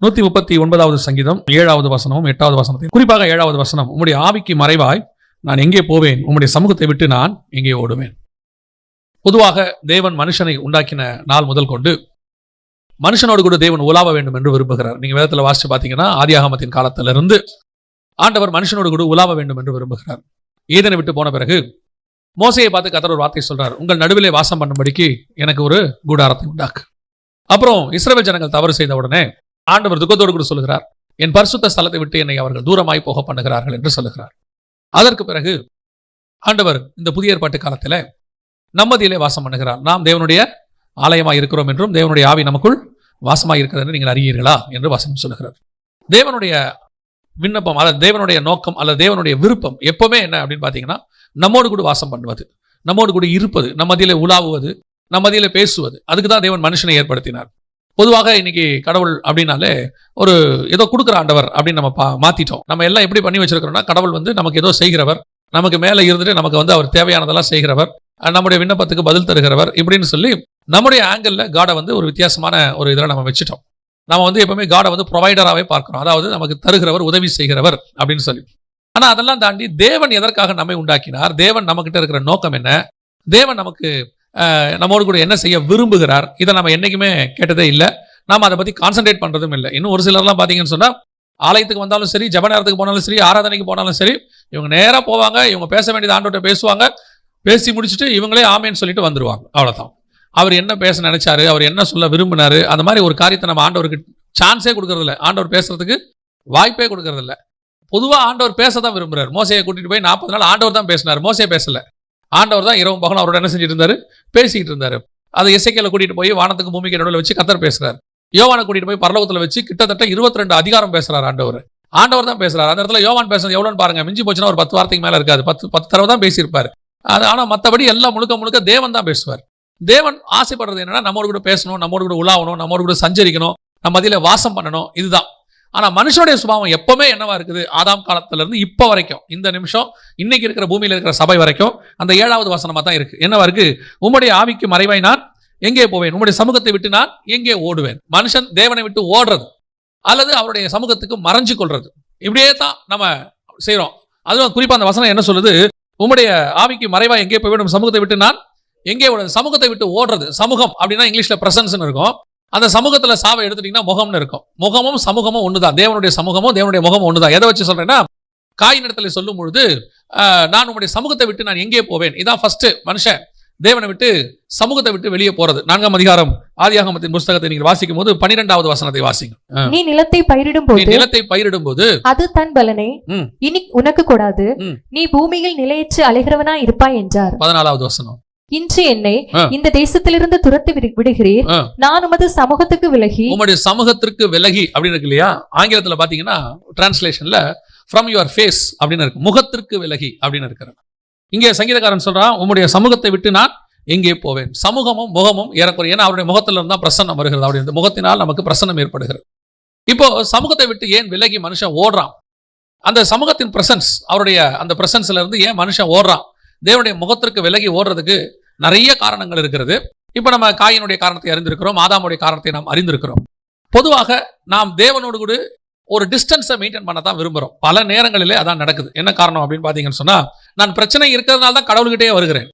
139வது சங்கீதம் 7வது வசனமும் 8வது வசனத்தையும், குறிப்பாக 7வது வசனம், உம்முடைய ஆவிக்கு மறைவாய் நான் எங்கே போவேன், உம்முடைய சமூகத்தை விட்டு நான் எங்கே ஓடுவேன். பொதுவாக தேவன் மனுஷனை உண்டாக்கின நாள் முதல் கொண்டு மனுஷனோடு கூட தேவன் உலாவ வேண்டும் என்று விரும்புகிறார். நீங்க வேதத்தில் வாசிச்சு பார்த்தீங்கன்னா ஆதியாகமத்தின் காலத்திலிருந்து ஆண்டவர் மனுஷனோடு கூட உலாவ வேண்டும் என்று விரும்புகிறார். ஏதனை விட்டு போன பிறகு மோசையை பார்த்து கர்த்தர் ஒரு வார்த்தை சொல்றார், உங்கள் நடுவிலே வாசம் பண்ணும்படிக்கு எனக்கு ஒரு கூடாரத்தை உண்டாக்கு. அப்புறம் இஸ்ரவேல் ஜனங்கள் தவறு செய்த உடனே ஆண்டவர் துக்கத்தோடு கூட சொல்லுகிறார், என் பரிசுத்த ஸ்தலத்தை விட்டு என்னை அவர்கள் தூரமாய் போக பண்ணுகிறார்கள் என்று சொல்லுகிறார். அதற்கு பிறகு ஆண்டவர் இந்த புதிய ஏற்பாட்டு காலத்தில் நம்மதியிலே வாசம் பண்ணுகிறார். நாம் தேவனுடைய ஆலயமாய் இருக்கிறோம் என்றும் தேவனுடைய ஆவி நமக்குள் வாசமாய் இருக்கிறது என்று நீங்கள் அறியீர்களா என்று வசனம் சொல்லுகிறார். தேவனுடைய விண்ணப்பம் அல்லது தேவனுடைய நோக்கம் அல்லது தேவனுடைய விருப்பம் எப்பவுமே என்ன அப்படின்னு பார்த்தீங்கன்னா, நம்மோடு கூட வாசம் பண்ணுவது, நம்மோடு கூட இருப்பது, நம்ம மத்தியிலே உலாவுவது, நம்ம மத்தியிலே பேசுவது. அதுக்கு தான் தேவன் மனுஷனை ஏற்படுத்தினார். பொதுவாக இன்னைக்கு கடவுள் அப்படின்னாலே ஒரு ஏதோ கொடுக்குற ஆண்டவர் அப்படின்னு நம்ம மாத்திட்டோம். நம்ம எல்லாம் எப்படி பண்ணி வச்சிருக்கிறோம்னா, கடவுள் நமக்கு ஏதோ செய்கிறவர், நமக்கு மேலே இருந்துட்டு நமக்கு அவர் தேவையானதெல்லாம் செய்கிறவர், நம்முடைய விண்ணப்பத்துக்கு பதில் தருகிறவர் இப்படின்னு சொல்லி நம்முடைய ஆங்கிள் காடை ஒரு வித்தியாசமான ஒரு இதில் நம்ம வச்சுட்டோம். நம்ம எப்பவுமே காடை ப்ரொவைடராகவே பார்க்கிறோம், அதாவது நமக்கு தருகிறவர், உதவி செய்கிறவர் அப்படின்னு சொல்லி. ஆனால் அதெல்லாம் தாண்டி தேவன் எதற்காக நம்மை உண்டாக்கினார், தேவன் நம்மகிட்ட இருக்கிற நோக்கம் என்ன, தேவன் நமக்கு நம்மோடு கூட என்ன செய்ய விரும்புகிறார், இதை நம்ம என்றைக்குமே கேட்டதே இல்லை. நாம் அதை பற்றி கான்சன்ட்ரேட் பண்ணுறதும் இல்லை. இன்னும் ஒரு சிலர்லாம் பார்த்தீங்கன்னு சொன்னால் ஆலயத்துக்கு வந்தாலும் சரி, ஜெப நேரத்துக்கு போனாலும் சரி, ஆராதனைக்கு போனாலும் சரி, இவங்க நேராக போவாங்க, இவங்க பேச வேண்டியது ஆண்டவர்கிட்ட பேசுவாங்க, பேசி முடிச்சுட்டு இவங்களே ஆமேன்னு சொல்லிட்டு வந்துடுவாங்க. அவ்வளோதான். அவர் என்ன பேச நினைச்சாரு, அவர் என்ன சொல்ல விரும்பினாரு, அந்த மாதிரி ஒரு காரியத்தை நம்ம ஆண்டவருக்கு சான்ஸே கொடுக்கறதில்ல, ஆண்டவர் பேசுறதுக்கு வாய்ப்பே கொடுக்கறதில்ல. பொதுவாக ஆண்டவர் பேச தான் விரும்புறாரு. மோசையை கூட்டிட்டு போய் 40 நாள் ஆண்டவர் தான் பேசினார், மோசையை பேசல. ஆண்டவர் தான் இரவும் பகலும் அவரோட என்ன செஞ்சுட்டு இருந்தாரு, பேசிக்கிட்டு இருந்தாரு. அதை எசேக்கியேலை கூட்டிட்டு போய் வானத்துக்கு பூமிக்கு நடுவில் வச்சு கர்த்தர் பேசுறாரு. யோவானை கூட்டிட்டு போய் பரலோகத்தில் வச்சு கிட்டத்தட்ட 22 அதிகாரம் பேசுறாரு ஆண்டவர். ஆண்டவர் தான் பேசுறாரு. அந்த இடத்துல யோவான் பேசுறது எவ்வளோன்னு பாருங்க, மிஞ்சி போச்சுன்னா ஒரு 10 வார்த்தைக்கு மேல இருக்காது, 10 தடவை தான் பேசியிருப்பாரு. அது ஆனால் மற்றபடி எல்லாம் முழுக்க தேவன் தான் பேசுவார். தேவன் ஆசைப்படுறது என்னன்னா, நம்மோடு கூட பேசணும், நம்மோடு கூட உலாவணும், நம்மோடு கூட சஞ்சரிக்கணும், நம்ம மத்தியில வாசம் பண்ணணும், இதுதான். ஆனால் மனுஷனுடைய சுபாவம் எப்பவுமே என்னவா இருக்குது, ஆதாம் காலத்துல இருந்து இப்போ வரைக்கும், இந்த நிமிஷம் இன்னைக்கு இருக்கிற பூமியில் இருக்கிற சபை வரைக்கும் அந்த 7வது வசனமா தான் இருக்கு. என்னவா இருக்கு, உம்முடைய ஆவிக்கு மறைவாய் நான் எங்கே போவேன், உம்முடைய சமூகத்தை விட்டு நான் எங்கே ஓடுவேன். மனுஷன் தேவனை விட்டு ஓடுறது அல்லது அவருடைய சமூகத்துக்கு மறைஞ்சு கொள்றது, இப்படியே தான் நம்ம செய்யறோம். அதுவும் குறிப்பா அந்த வசனம் என்ன சொல்லுது, உம்முடைய ஆவிக்கு மறைவாய் எங்கே போவேன், சமூகத்தை விட்டு நான் எங்கே ஓடுறது. சமூகத்தை விட்டு ஓடுறது, சமூகம் அப்படின்னா இங்கிலீஷ்ல பிரசன்ஸ்னு இருக்கும். அந்த சமூகத்துல சாவை எடுத்துட்டீங்கன்னா முகம்னு இருக்கும். முகமும் சமூகமும் ஒண்ணுதான், தேவனுடைய சமூகமும் தேவனுடைய முகமும் ஒண்ணுதான். எதை வச்சு சொல்றேன்னா, காயின் இடத்துல சொல்லும் பொழுது நான் உங்களுடைய சமூகத்தை விட்டு நான் எங்கே போவேன், இதான் ஃபர்ஸ்ட் மனுஷன் தேவனை விட்டு சமூகத்தை விட்டு வெளியே போறது. 4ஆம் அதிகாரம் ஆதியாகமத்தின் புஸ்தகத்தை நீங்கள் வாசிக்கும் போது 12வது வசனத்தை வாசிங்க. நீ நிலத்தை பயிரிடும் போது அது தன் பலனை இனி உனக்கு கொடாது, நீ பூமியில் நிலையற்று அலைகிறவனாய் இருப்பாய் என்றார். 14வது வசனம், இன்று என்னை இந்த தேசத்திலிருந்து துரத்தி விடுகிறீர், நான் உமது சமூகத்துக்கு விலகி, உம்முடைய சமூகத்திற்கு விலகி அப்படின்னு இருக்கு இல்லையா. ஆங்கிலத்துல பாத்தீங்கன்னா டிரான்ஸ்லேஷன்ல ஃப்ரம் யுவர் ஃபேஸ் அப்படின்னு இருக்கு, முகத்திற்கு விலகி அப்படின்னு இருக்கிறது. இங்கே சங்கீதக்காரன் சொல்றான், உம்முடைய சமூகத்தை விட்டு நான் எங்கே போவேன். சமூகமும் முகமும் ஏறக்குறைய, ஏன்னா அவருடைய முகத்துல இருந்தா பிரசன்னம் வருகிறது, அவருடைய முகத்தினால் நமக்கு பிரசன்னம் ஏற்படுகிறது. இப்போ சமூகத்தை விட்டு ஏன் விலகி மனுஷன் ஓடுறான், அந்த சமூகத்தின் பிரசன்ஸ், அவருடைய அந்த பிரசன்ஸ்ல இருந்து ஏன் மனுஷன் ஓடுறான், தேவனுடைய முகத்திற்கு விலகி ஓடுறதுக்கு நிறைய காரணங்கள் இருக்கிறது. இப்போ நம்ம காயினுடைய காரணத்தை அறிந்திருக்கிறோம், ஆதாமுடைய காரணத்தை நாம் அறிந்திருக்கிறோம். பொதுவாக நாம் தேவனோடு கூட ஒரு டிஸ்டன்ஸை மெயின்டைன் பண்ண தான் விரும்புகிறோம். பல நேரங்களிலே அதான் நடக்குது. என்ன காரணம் அப்படின்னு பார்த்தீங்கன்னு சொன்னால், நான் பிரச்சனை இருக்கிறதுனால தான் கடவுள்கிட்டே வருகிறேன்.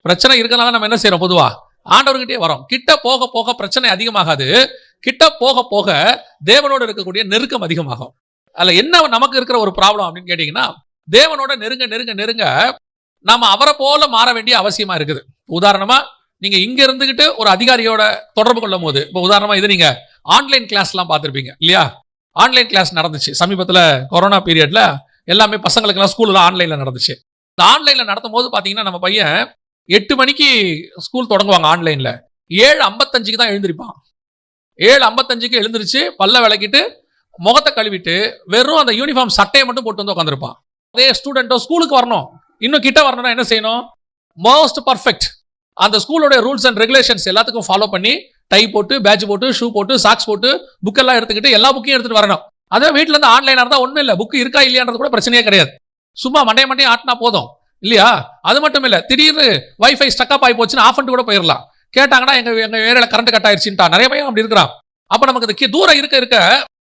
பிரச்சனை இருக்கிறதுனால நம்ம என்ன செய்யறோம், பொதுவாக ஆண்டவர்கிட்டே வரோம். கிட்ட போக போக பிரச்சனை அதிகமாகாது, கிட்ட போக போக தேவனோடு இருக்கக்கூடிய நெருக்கம் அதிகமாகும். அதில் என்ன நமக்கு இருக்கிற ஒரு ப்ராப்ளம் அப்படின்னு கேட்டிங்கன்னா, தேவனோட நெருங்க நெருங்க நெருங்க நாம அவரை போல மாற வேண்டிய அவசியமா இருக்குது. உதாரணமா நீங்க இங்க இருந்துகிட்டு ஒரு அதிகாரியோட தொடர்பு கொள்ளும் போது, இப்போ உதாரணமா இது நீங்க ஆன்லைன் கிளாஸ்லாம் பார்த்துருப்பீங்க இல்லையா. ஆன்லைன் கிளாஸ் நடந்துச்சு சமீபத்தில், கொரோனா பீரியட்ல எல்லாமே பசங்களுக்கெல்லாம் ஸ்கூல்ல ஆன்லைன்ல நடந்துச்சு. இந்த ஆன்லைன்ல நடத்தும் போது பாத்தீங்கன்னா, நம்ம பையன் 8 மணிக்கு ஸ்கூல் தொடங்குவாங்க ஆன்லைன்ல, 7:55 தான் எழுந்திருப்பான். 7:55 எழுந்திருச்சு பல்ல விளக்கிட்டு முகத்தை கழுவிட்டு வெறும் அந்த யூனிஃபார்ம் சட்டையை மட்டும் போட்டு வந்து உட்காந்துருப்பான். அதே ஸ்டூடெண்ட்டோ ஸ்கூலுக்கு வரணும், இன்னும் கிட்ட வரணும்னா என்ன செய்யணும், மோஸ்ட் பர்ஃபெக்ட் அந்த ஸ்கூலோட ரூல்ஸ் அண்ட் ரெகுலேஷன்ஸ் எல்லாத்துக்கும் ஃபாலோ பண்ணி டை போட்டு, பேட்ச் போட்டு, ஷூ போட்டு, சாக்ஸ் போட்டு, புக் எல்லாம் எடுத்துக்கிட்டு எல்லா புக்கையும் எடுத்துட்டு வரணும். அதே வீட்டுல இருந்து ஆன்லைனா இருந்தா ஒண்ணும் இல்லை, புக் இருக்கா இல்லையான்றது கூட பிரச்சனையே கிடையாது, சும்மா மண்டையை ஆட்டினா போதும் இல்லையா. அது மட்டும் இல்லை, திடீர்னு வைஃபை ஸ்டக்கப் ஆகி போச்சுன்னா ஆஃப் பண்ணிட்டு கூட போயிடலாம். கேட்டாங்கன்னா எங்க ஏரியால கரண்ட் கட் ஆயிடுச்சுட்டா நிறைய பையன் அப்படி இருக்கிறான். அப்ப நமக்கு இந்த தூரம் இருக்க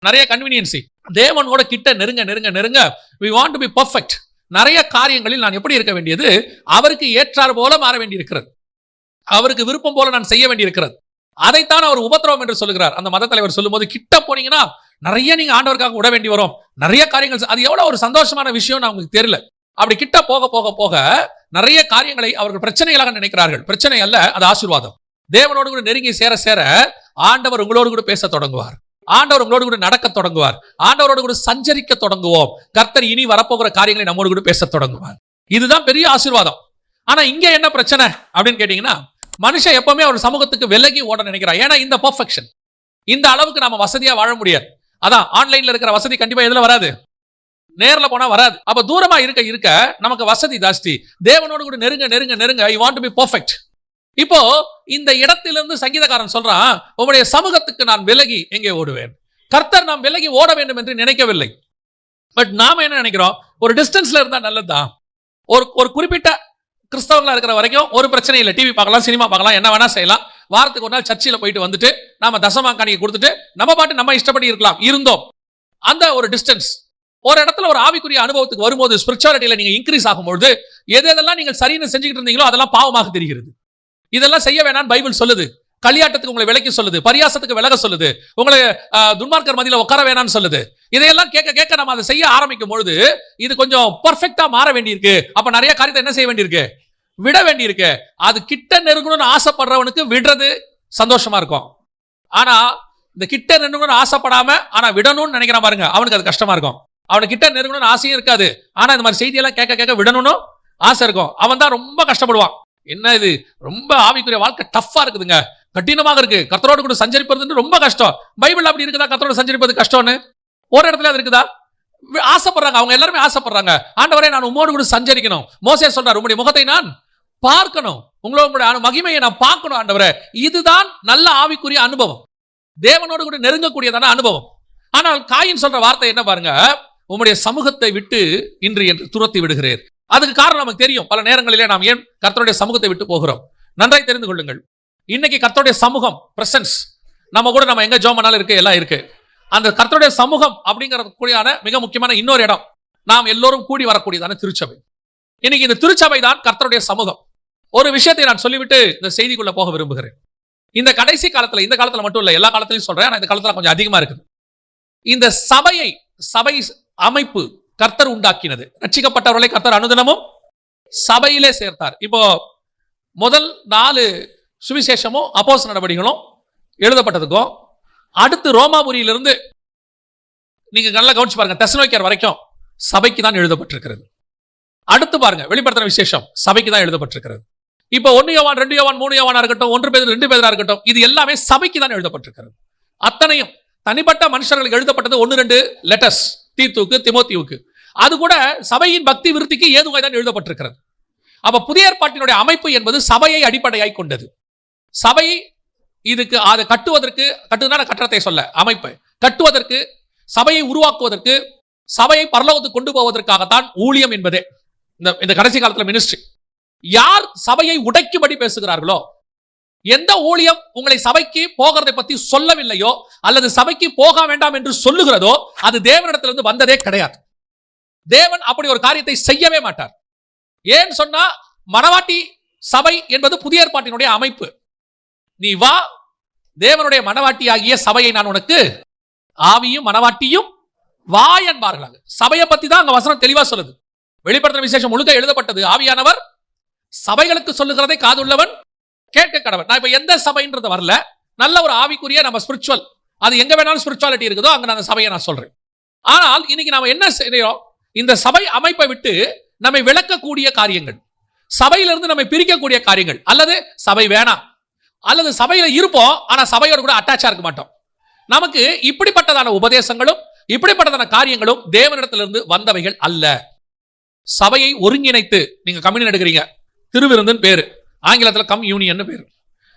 நிறைய கன்வீனியன்சி. தேவனோட கிட்ட நெருங்க நெருங்க நெருங்க we want to be perfect. நிறைய காரியங்களில் நான் எப்படி இருக்க வேண்டியது, அவருக்கு ஏற்றார் போல மாற வேண்டியிருக்கிறது, அவருக்கு விருப்பம் போல நான் செய்ய வேண்டியிருக்கிறது. அதைத்தான் அவர் உபத்திரவம் என்று சொல்லுகிறார். அந்த மத தலைவர் சொல்லும்போது, கிட்ட போனீங்கன்னா நிறைய நீங்க ஆண்டவருக்காக விட வேண்டி வரும், நிறைய காரியங்கள். அது எவ்வளவு ஒரு சந்தோஷமான விஷயம் உங்களுக்கு தெரியல. அப்படி கிட்ட போக போக போக நிறைய காரியங்களை அவர்கள் பிரச்சனைகளாக நினைக்கிறார்கள். பிரச்சனை அல்ல, அது ஆசீர்வாதம். தேவனோடு கூட நெருங்கி சேர சேர ஆண்டவர் உங்களோடு கூட பேச தொடங்குவார், ஆண்டவர் உங்களோடு கூட நடக்க தொடங்குவார், ஆண்டவரோடு கூட சஞ்சரிக்க தொடங்குவோம். கர்த்தர் இனி வரப்போகிற காரியங்களை நம்மோடு கூட பேச தொடங்குவார். இதுதான் பெரிய ஆசீர்வாதம். ஆனா இங்க என்ன பிரச்சனை அப்படின்னு கேட்டீங்கன்னா, மனுஷன் எப்பவுமே ஒரு சமூகத்துக்கு விலகி ஓட நினைக்கிறான். ஏன்னா இந்த பெர்ஃபெக்ஷன், இந்த அளவுக்கு நாம வசதியா வாழ முடியாது. அதான் ஆன்லைன்ல இருக்கிற வசதி கண்டிப்பா எதுல வராது, நேர்ல போனா வராது. அப்ப தூரமா இருக்க இருக்க நமக்கு வசதி ஜாஸ்தி. தேவனோடு கூட நெருங்க நெருங்க நெருங்க I want to be perfect. இப்போ இந்த இடத்திலிருந்து சங்கீதக்காரன் சொல்றான், உங்களுடைய சமூகத்துக்கு நான் விலகி எங்கே ஓடுவேன். கர்த்தர் நாம் விலகி ஓட வேண்டும் என்று நினைக்கவில்லை. பட் நாம என்ன நினைக்கிறோம், ஒரு டிஸ்டன்ஸ்ல இருந்தா நல்லதுதான். ஒரு குறிப்பிட்ட கிறிஸ்தவர்களா இருக்கிற வரைக்கும் ஒரு பிரச்சனை இல்லை, டிவி பார்க்கலாம், சினிமா பார்க்கலாம், என்ன வேணா செய்யலாம். வாரத்துக்கு ஒரு நாள் சர்ச்சில் போயிட்டு வந்துட்டு நாம தசமா காணிக்கை கொடுத்துட்டு நம்ம பாட்டு நம்ம இஷ்டப்படி இருக்கலாம், இருந்தோம். அந்த ஒரு டிஸ்டன்ஸ். ஒரு இடத்துல ஒரு ஆவிக்குரிய அனுபவத்துக்கு வரும்போது, ஸ்பிரிச்சுவாலிட்டியில நீங்க இன்க்ரீஸ் ஆகும்போது, எதெல்லாம் நீங்கள் சரின்னு செஞ்சுக்கிட்டு இருந்தீங்களோ அதெல்லாம் பாவமாக தெரிகிறது. இதெல்லாம் செய்ய வேணாம் பைபிள் சொல்லுது. களியாட்டத்துக்கு உங்களை விலக்கி சொல்லுது, பரியாசத்துக்கு விலக சொல்லுது, உங்களை துன்மார்க்கர் மத்தியில உட்கார வேணாம்னு சொல்லுது. இதையெல்லாம் கேட்க கேட்க நம்ம அதை செய்ய ஆரம்பிக்கும் பொழுது இது கொஞ்சம் பர்ஃபெக்டா மாற வேண்டியிருக்கு. அப்ப நிறைய காரியத்தை என்ன செய்ய வேண்டியிருக்கு, விட வேண்டியிருக்கு. அது கிட்ட நெருங்கணும்னு ஆசைப்படுறவனுக்கு விடுறது சந்தோஷமா இருக்கும். ஆனா இந்த கிட்ட நெருங்கணும்னு ஆசைப்படாம ஆனா விடணும்னு நினைக்கிறான் பாருங்க, அவனுக்கு அது கஷ்டமா இருக்கும். அவனுக்கு கிட்ட நெருங்கணும்னு ஆசையும் இருக்காது, ஆனா இந்த மாதிரி செய்தியெல்லாம் கேட்க கேட்க விடணும்னு ஆசை இருக்கும். அவன் தான் ரொம்ப கஷ்டப்படுவான். என்ன இது ரொம்ப ஆவிக்குரிய வாழ்க்கை டஃப்பா இருக்குதுங்க, கடினமாக இருக்கு, கர்த்தரோடு கூட சஞ்சரிப்பது ரொம்ப கஷ்டம். பைபிள் அப்படி இருக்குதா கர்த்தரோடு சஞ்சரிப்பது கஷ்டம்னு? ஒரு இடத்துல அது இருக்குதா? ஆசைப்படுறாங்க, அவங்க எல்லாருமே ஆசைப்படுறாங்க. ஆண்டவரே நான் உம்மோடு கூட சஞ்சரிக்கணும். மோசே சொல்றார், உம்முடைய முகத்தை நான் பார்க்கணும், உங்களுடைய மகிமையை நான் பார்க்கணும் ஆண்டவரே. இதுதான் நல்ல ஆவிக்குரிய அனுபவம், தேவனோடு கூட நெருங்கக்கூடியதான அனுபவம். ஆனால் காயின் சொல்ற வார்த்தை என்ன பாருங்க, உம்முடைய சமூகத்தை விட்டு இன்று என்று துரத்தி விடுகிறேன். அதுக்கு காரணம் நமக்கு தெரியும். பல நேரங்களிலே நாம் ஏன் கர்த்தருடைய சமூகத்தை விட்டு போகிறோம் நன்றாய் தெரிந்து கொள்ளுங்கள். இன்னைக்கு கர்த்தருடைய சமூகம் பிரசன்ஸ் நம்ம கூட, நம்ம எங்க ஜெபம் பண்ணாலும் இருக்கு, எல்லாம் இருக்கு. அந்த கர்த்தருடைய சமூகம் அப்படிங்கிறது கூடியான மிக முக்கியமான இன்னொரு இடம், நாம் எல்லோரும் கூடி வரக்கூடியதான திருச்சபை. இன்னைக்கு இந்த திருச்சபை தான் கர்த்தருடைய சமூகம். ஒரு விஷயத்தை நான் சொல்லிவிட்டு இந்த செய்திக்குள்ள போக விரும்புகிறேன். இந்த கடைசி காலத்துல, இந்த காலத்துல மட்டும் இல்ல, எல்லா காலத்திலையும் சொல்றேன், ஆனா இந்த காலத்துல கொஞ்சம் அதிகமா இருக்குது. இந்த சபை அமைப்பு கர்த்தர் உண்டாக்கினது. ரட்சிக்கப்பட்டவர்களை கர்த்தர் அனுதினமும் சபையிலே சேர்த்தார். இப்போ முதல் 4 சுவிசேஷமும் அப்போஸ்தலர் நடவடிக்கைகளும் எழுதப்பட்டதுக்கும், அடுத்து ரோமாபுரியிலிருந்து நீங்க நல்லா கவனிச்சு பாருங்க, தெசலோனிக்கேயர் வரைக்கும் சபைக்கு தான் எழுதப்பட்டிருக்கிறது. அடுத்து பாருங்க வெளிப்படுத்தின விசேஷம் சபைக்கு தான் எழுதப்பட்டிருக்கிறது. இப்போ 1 யோவான் 2 யோவான் 3 யோவானா இருக்கட்டும், 1 பேதுரு 2 பேதுரா இருக்கட்டும், இது எல்லாமே சபைக்கு தான் எழுதப்பட்டிருக்கிறது. அத்தனையும் தனிப்பட்ட மனுஷர்களுக்கு எழுதப்பட்டது 1-2 லெட்டர்ஸ், தீத்துவுக்கு திமோத்தியுக்கு. அது கூட சபையின் பக்தி விருத்திக்கு ஏதுவாய் தான் எழுதப்பட்டிருக்கிறது. அப்ப புதிய ஏற்பாட்டினுடைய அமைப்பு என்பது சபையை அடிப்படையாய் கொண்டது. சபை இதுக்கு அதை கட்டுவதற்கு, கட்டுவதற்கான கட்டடத்தை சொல்ல, அமைப்பை கட்டுவதற்கு, சபையை உருவாக்குவதற்கு, சபையை பரலோகத்துக்கு கொண்டு போவதற்காகத்தான் ஊழியம் என்பதே. இந்த கடைசி காலத்துல மினிஸ்ட்ரி. யார் சபையை உடைக்கும்படி பேசுகிறார்களோ, எந்த ஊழியம் உங்களை சபைக்கு போகிறதை பத்தி சொல்லவில்லையோ அல்லது சபைக்கு போக வேண்டாம் என்று சொல்லுகிறதோ அது தேவனிடத்திலிருந்து வந்ததே கிடையாது. தேவன் அப்படி ஒரு காரியத்தை செய்யவே மாட்டார். ஏன் சொன்னா, மனவாட்டி சபை என்பது புதிய ஏற்பாட்டினுடைய அமைப்பு. நீ வா, தேவனுடைய மனவாட்டியாகிய சபையை நான் உனக்கு ஆவியும் மனவாட்டியும் வா என்பார்களாக. சபையை பத்தி தான் அங்க வசனம் தெளிவா சொல்லுது. வெளிப்படுத்தின விசேஷம் முழுக்க எழுதப்பட்டது, ஆவியானவர் சபைகளுக்கு சொல்லுகிறதை காதுள்ளவன் கேட்க கடவன். நான் இப்ப எந்த சபைன்றது வரல, நல்ல ஒரு ஆவிக்குரிய நம்ம ஸ்பிரிச்சுவல், அது எங்க வேணாலும் ஸ்பிரிச்சுவாலிட்டி இருக்குதோ அங்க நான் அந்த சபையை நான் சொல்றேன். ஆனால் இன்னைக்கு நாம என்ன செய்யறோம், இந்த சபை அமைப்பை விட்டு நம்மை விளக்கக்கூடிய காரியங்கள், சபையிலிருந்து நம்மை பிரிக்கக்கூடிய காரியங்கள், அல்லது சபை வேணாம், அல்லது சபையில இருப்போம் ஆனா சபையோடு கூட அட்டாச்சா இருக்க மாட்டோம். நமக்கு இப்படிப்பட்டதான உபதேசங்களும் இப்படிப்பட்டதான காரியங்களும் தேவனிடத்திலிருந்து வந்தவைகள் அல்ல. சபையை ஒருங்கிணைத்து நீங்க கம்யூனியன் எடுக்கிறீங்க, திருவிருந்துன்னு பேரு, ஆங்கிலத்தில் கம்யூனியன் பேரு.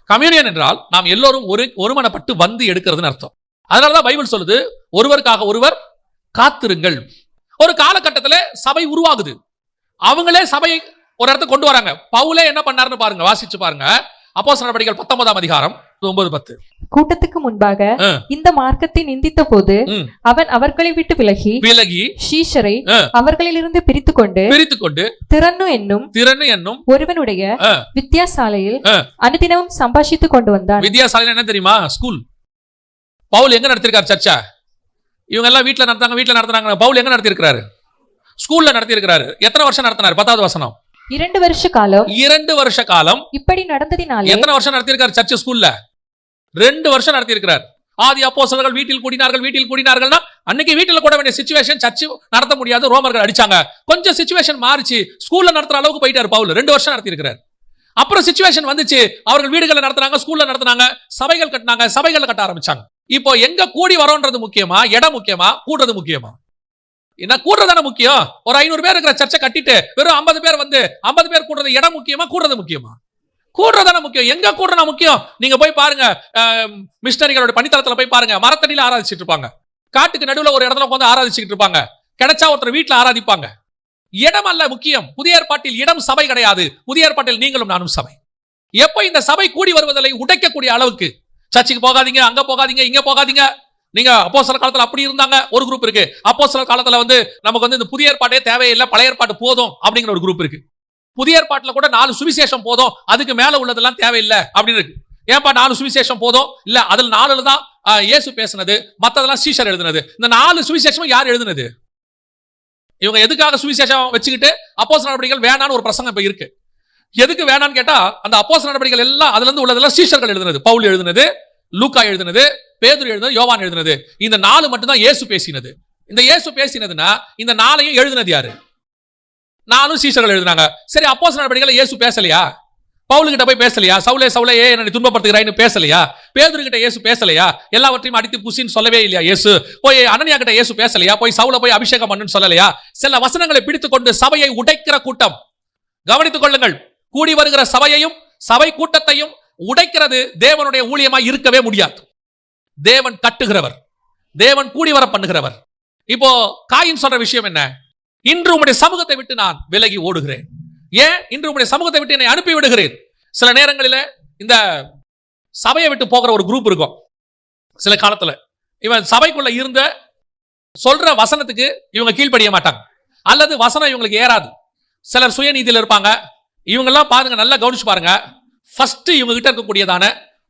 கம்யூனியன் என்றால் நாம் எல்லோரும் ஒருமனப்பட்டு வந்து எடுக்கிறதுன்னு அர்த்தம். அதனாலதான் பைபிள் சொல்லுது, ஒருவருக்காக ஒருவர் காத்திருங்கள். ஒரு காலகட்டத்தில் சபை உருவாகுது, அவங்களே சபையை ஒரு இடத்துக்கு கொண்டு வராங்க. பவுலே என்ன பண்ணாருன்னு பாருங்க, வாசிச்சு பாருங்க. அப்போஸ்தலர் நடவடிக்கைகள் 19ஆம் அதிகாரம் 9:10. கூட்டத்துக்கு முன்பாக இந்த மார்க்கத்தை நிந்தித்த போது அவன் அவர்களை விட்டு விலகி சீஷரை அவர்களிலிருந்து பிரித்துக்கொண்டு திறன்னு என்னும் ஒருவனுடைய வித்தியாசாலையில் அனுதினமும் சம்பாஷித்துக் கொண்டு வந்தான். வித்தியாசாலை என்ன தெரியுமா? ஸ்கூல். பவுல் எங்க நடத்திருக்காரு சர்ச்சா? இவங்க எல்லாம் வீட்டுல நடத்துறாங்க. பவுல் எங்க நடத்திருக்கிறாரு? ஸ்கூல்ல நடத்திருக்கிறாரு. எத்தனை வருஷம் நடத்தினார்? 10வது வசனம். 2 வருஷ காலம். 2 வருஷ காலம். இப்படி நடந்ததினாலே எத்தனை வருஷம் நடத்திருக்காரு சர்ச் ஸ்கூல்ல? 2 வருஷம் நடத்திருக்கிறார். ஆதி அப்போஸ்தலர்கள் வீட்டில் கூடினார்கள்னா அன்னைக்கு வீட்டில் கூட வேண்டிய சிச்சுவேஷன் சர்ச் நடத்த முடியாது, ரோமர்கள் அடிச்சாங்க. கொஞ்சம் சிச்சுவேஷன் மாறிச்சு, ஸ்கூல்ல நடத்துற அளவுக்கு போயிட்டாரு பவுல். 2 வருஷம் நடத்திருக்கிறார். அப்புறம் சிச்சுவேஷன் வந்துச்சு, அவர்கள் வீடுகளை நடத்துனாங்க, ஸ்கூல்ல நடத்துனாங்க, சபைகள் கட்டினாங்க, சபைகளை கட்ட ஆரம்பிச்சாங்க. இப்போ எங்க கூடி வரோன்றது முக்கியமா, இடம் முக்கியமா, கூடுறது முக்கியமா? என்ன கூடுறதான முக்கியம்? ஒரு 500 பேர் இருக்கிற சர்ச்சை கட்டிட்டு வெறும் 50 பேர் வந்து 50 பேர் கூடுறது இடம் முக்கியமா, கூடுறது முக்கியமா? கூடுறதான முக்கியம். எங்க கூடுறனா முக்கியம்? நீங்க போய் பாருங்க, மிஷனரிகளோட பணித்தளத்துல போய் பாருங்க, மரத்தடியில ஆராதிச்சுட்டு இருப்பாங்க, காட்டுக்கு நடுவுல ஒரு இடத்துல உட்கார்ந்து ஆராதிச்சுட்டு இருப்பாங்க, கிடைச்சா ஒருத்தர் வீட்டுல ஆராதிப்பாங்க. இடம் அல்ல முக்கியம். புதிய ஏற்பாட்டில் இடம் சபை கிடையாது. புதிய ஏற்பாட்டில் நீங்களும் நானும் சபை. எப்ப இந்த சபை கூடி வருவதை உடைக்கக்கூடிய அளவுக்கு, சர்ச்சுக்கு போகாதீங்க, அங்க போகாதீங்க, இங்க போகாதீங்க. நீங்க அப்போஸ்தலர் காலத்துல அப்படி இருந்தாங்க ஒரு குரூப் இருக்கு. அப்போஸ்தலர் காலத்துல வந்து நமக்கு வந்து இந்த புதிய ஏற்பாட்டே தேவையில்லை, பழைய ஏற்பாடு போதும் அப்படிங்கிற ஒரு குரூப் இருக்கு. புதிய ஏற்பாட்டுல கூட 4 சுவிசேஷம் போதும், அதுக்கு மேல உள்ளதெல்லாம் தேவையில்லை அப்படின்னு இருக்கு. ஏன்பா 4 சுவிசேஷம் போதும்? இல்ல, அதுல 4 தான் இயேசு பேசினது, மத்ததெல்லாம் சீஷர் எழுதினது. இந்த 4 சுவிசேஷமும் யார் எழுதினது? இவங்க எதுக்காக சுவிசேஷம் வச்சுக்கிட்டு அப்போஸ்தலர் நடவடிக்கைகள் வேணான்னு ஒரு பிரசங்கம் இப்ப இருக்கு. எதுக்கு வேணான்னு கேட்டா, அந்த அப்போஸ்தலர் நடவடிக்கைகள் எல்லாம் அதுல இருந்து உள்ளதெல்லாம் சீஷர்கள் எழுதினது. பவுல் எழுதினது, லூக்கா எழுதினது, பேதுரு எழுதினது, யோவான் எழுதினது. இந்த 4 மட்டும் தான் இயேசு பேசினது. இந்த இயேசு பேசினதுன்னா இந்த 4ஐயும் எழுதினது யாரு? 4 சீஷர்கள் எழுதினாங்க. சரி, அப்போஸ்தலர் நடவடிக்கைகள் இயேசு பேசலையா? பவுல் கிட்ட போய் பேசலையா? சவுலே சவுலே ஏன் என்னை துன்பப்படுத்துகிறாய்னு பேசலையா? பேதுரு கிட்ட இயேசு பேசலையா? எல்லாவற்றையும் அடித்து புசின்னு சொல்லவே இல்லையா இயேசு? போய் அனனியா கிட்ட இயேசு பேசலையா? போய் சவுல போய் அபிஷேகம் பண்ணுன்னு சொல்லலையா? சில வசனங்களை பிடித்துக் கொண்டு சபையை உடைக்கிற கூட்டம். கவனித்துக் கொள்ளுங்கள், கூடி வருகிற சபையையும் சபை கூட்டத்தையும் உடைக்கிறது தேவனுடைய ஊழியமா இருக்கவே முடியாது. தேவன் கட்டுகிறவர், தேவன் கூடி வர பண்ணுகிறவர். இப்போ காயின் சொல்ற விஷயம் என்ன? இன்று உம்முடைய சமூகத்தை விட்டு நான் விலகி ஓடுகிறேன். ஏன் இன்று உம்முடைய சமூகத்தை விட்டு என்னை அனுப்பி விடுகிறேன்? சில நேரங்களில் இந்த சபையை விட்டு போகிற ஒரு குரூப் இருக்கும். சில காலத்துல இவன் சபைக்குள்ள இருந்த சொல்ற வசனத்துக்கு இவங்க கீழ்ப்படிய மாட்டாங்க, அல்லது வசனம் இவங்களுக்கு ஏறாது. சிலர் சுயநீதியில் இருப்பாங்க. இவங்கெல்லாம் பாருங்க, நல்லா கவனிச்சு பாருங்க. ஃபர்ஸ்ட் இவங்க கிட்ட இருக்கக்கூடியதான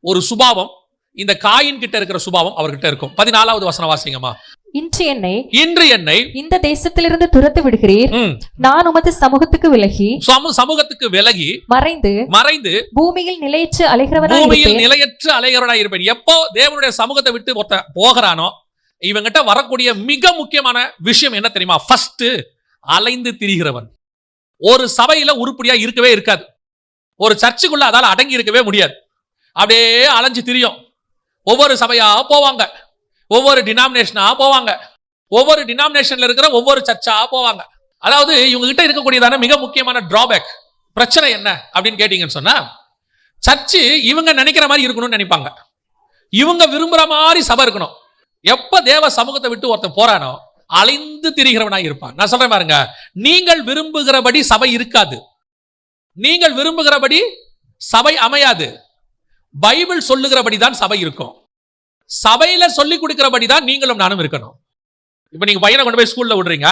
ஒரு சுபாவம், இந்த காயின் கிட்ட இருக்கிற சுபாவம் அவர்கிட்ட இருக்கும். 14வது வசனம் வாசிங்கம்மா. இன்று என்னை இந்த தேசத்திலிருந்து துரத்து விடுகிறீர், நான் உமது சமூகத்துக்கு விலகி மறைந்து பூமியில் நிலையற்று அலைகிறவனாய் இருப்பேன். எப்போ தேவனுடைய சமூகத்தை விட்டு போகிறானோ, இவங்கிட்ட வரக்கூடிய மிக முக்கியமான விஷயம் என்ன தெரியுமா? ஃபர்ஸ்ட் அலைந்து திரிகிறவன். ஒரு சபையில உருப்படியா இருக்கவே இருக்காது. ஒரு சர்ச்சுக்குள்ள அதால அடங்கி இருக்கவே முடியாது. அப்படியே அலைஞ்சு திரியும். ஒவ்வொரு சபையா போவாங்க, ஒவ்வொரு டினாமினேஷனா போவாங்க, ஒவ்வொரு டினாமினேஷன்ல இருக்கிற ஒவ்வொரு சர்ச்சா போவாங்க. அதாவது இவங்க கிட்ட இருக்கக்கூடியதான மிக முக்கியமான டிராபேக், பிரச்சனை என்ன அப்படின்னு கேட்டீங்கன்னு சொன்னா, சர்ச்சு இவங்க நினைக்கிற மாதிரி இருக்கணும்னு நினைப்பாங்க. இவங்க விரும்புற மாதிரி சபை இருக்கணும். எப்ப தேவ சமூகத்தை விட்டு ஒருத்தன் போறானோ அலைந்து திரிகிறவனாய் இருப்பான். நான் சொல்றேன் பாருங்க, நீங்கள் விரும்புகிறபடி சபை இருக்காது, நீங்கள் விரும்புகிறபடி சபை அமையாது. பைபிள் சொல்லுகிறபடி தான் சபை இருக்கும். சபையில சொல்லி கொடுக்கிறபடி தான் நீங்களும் நானும் இருக்கணும். இப்ப நீங்க பையனை கொண்டு போய் ஸ்கூல்ல விடுறீங்க,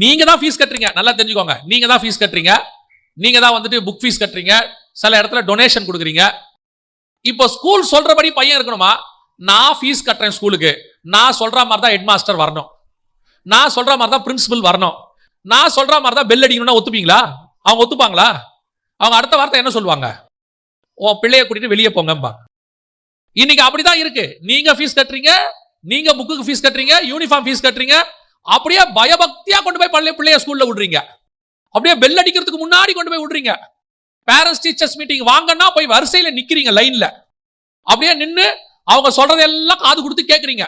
நீங்க தான் ஃபீஸ் கட்டுறீங்க. நல்லா தெரிஞ்சுக்கோங்க, நீங்க தான் ஃபீஸ் கட்டுறீங்க, நீங்க தான் வந்துட்டு புக் ஃபீஸ் கட்டுறீங்க, சில இடத்துல டொனேஷன் கொடுக்குறீங்க. இப்போ ஸ்கூல் சொல்றபடி பையன் இருக்கணுமா? நான் ஃபீஸ் கட்டுறேன் ஸ்கூலுக்கு, நான் சொல்ற மாதிரி தான் ஹெட் மாஸ்டர் வரணும், நான் சொல்ற மாதிரி தான் பிரின்சிபல் வரணும், நான் சொல்ற மாதிரி தான் பெல் அடிக்கணும்னா ஒத்துப்பீங்களா? அவங்க ஒத்துப்பாங்களா? அவங்க அடுத்த வார்த்தை என்ன சொல்லுவாங்க? உன் பிள்ளைய கூட்டிட்டு வெளியே போங்கம்பா. இன்னைக்கு அப்படிதான் இருக்கு. நீங்க ஃபீஸ் கட்டுறீங்க, நீங்க புக்குக்கு ஃபீஸ் கட்டுறீங்க, யூனிஃபார்ம் ஃபீஸ் கட்டுறீங்க, அப்படியே பயபக்தியா கொண்டு போய் பிள்ளைய ஸ்கூல்ல விடுறீங்க. அப்படியே பெல் அடிக்கிறதுக்கு முன்னாடி கொண்டு போய் விடுறீங்க. பேரண்ட்ஸ் டீச்சர்ஸ் மீட்டிங் வாங்கன்னா போய் வரிசையில நிக்கிறீங்க லைன்ல. அப்படியே நின்னு அவங்க சொல்றதெல்லாம் காது கொடுத்து கேட்கறீங்க.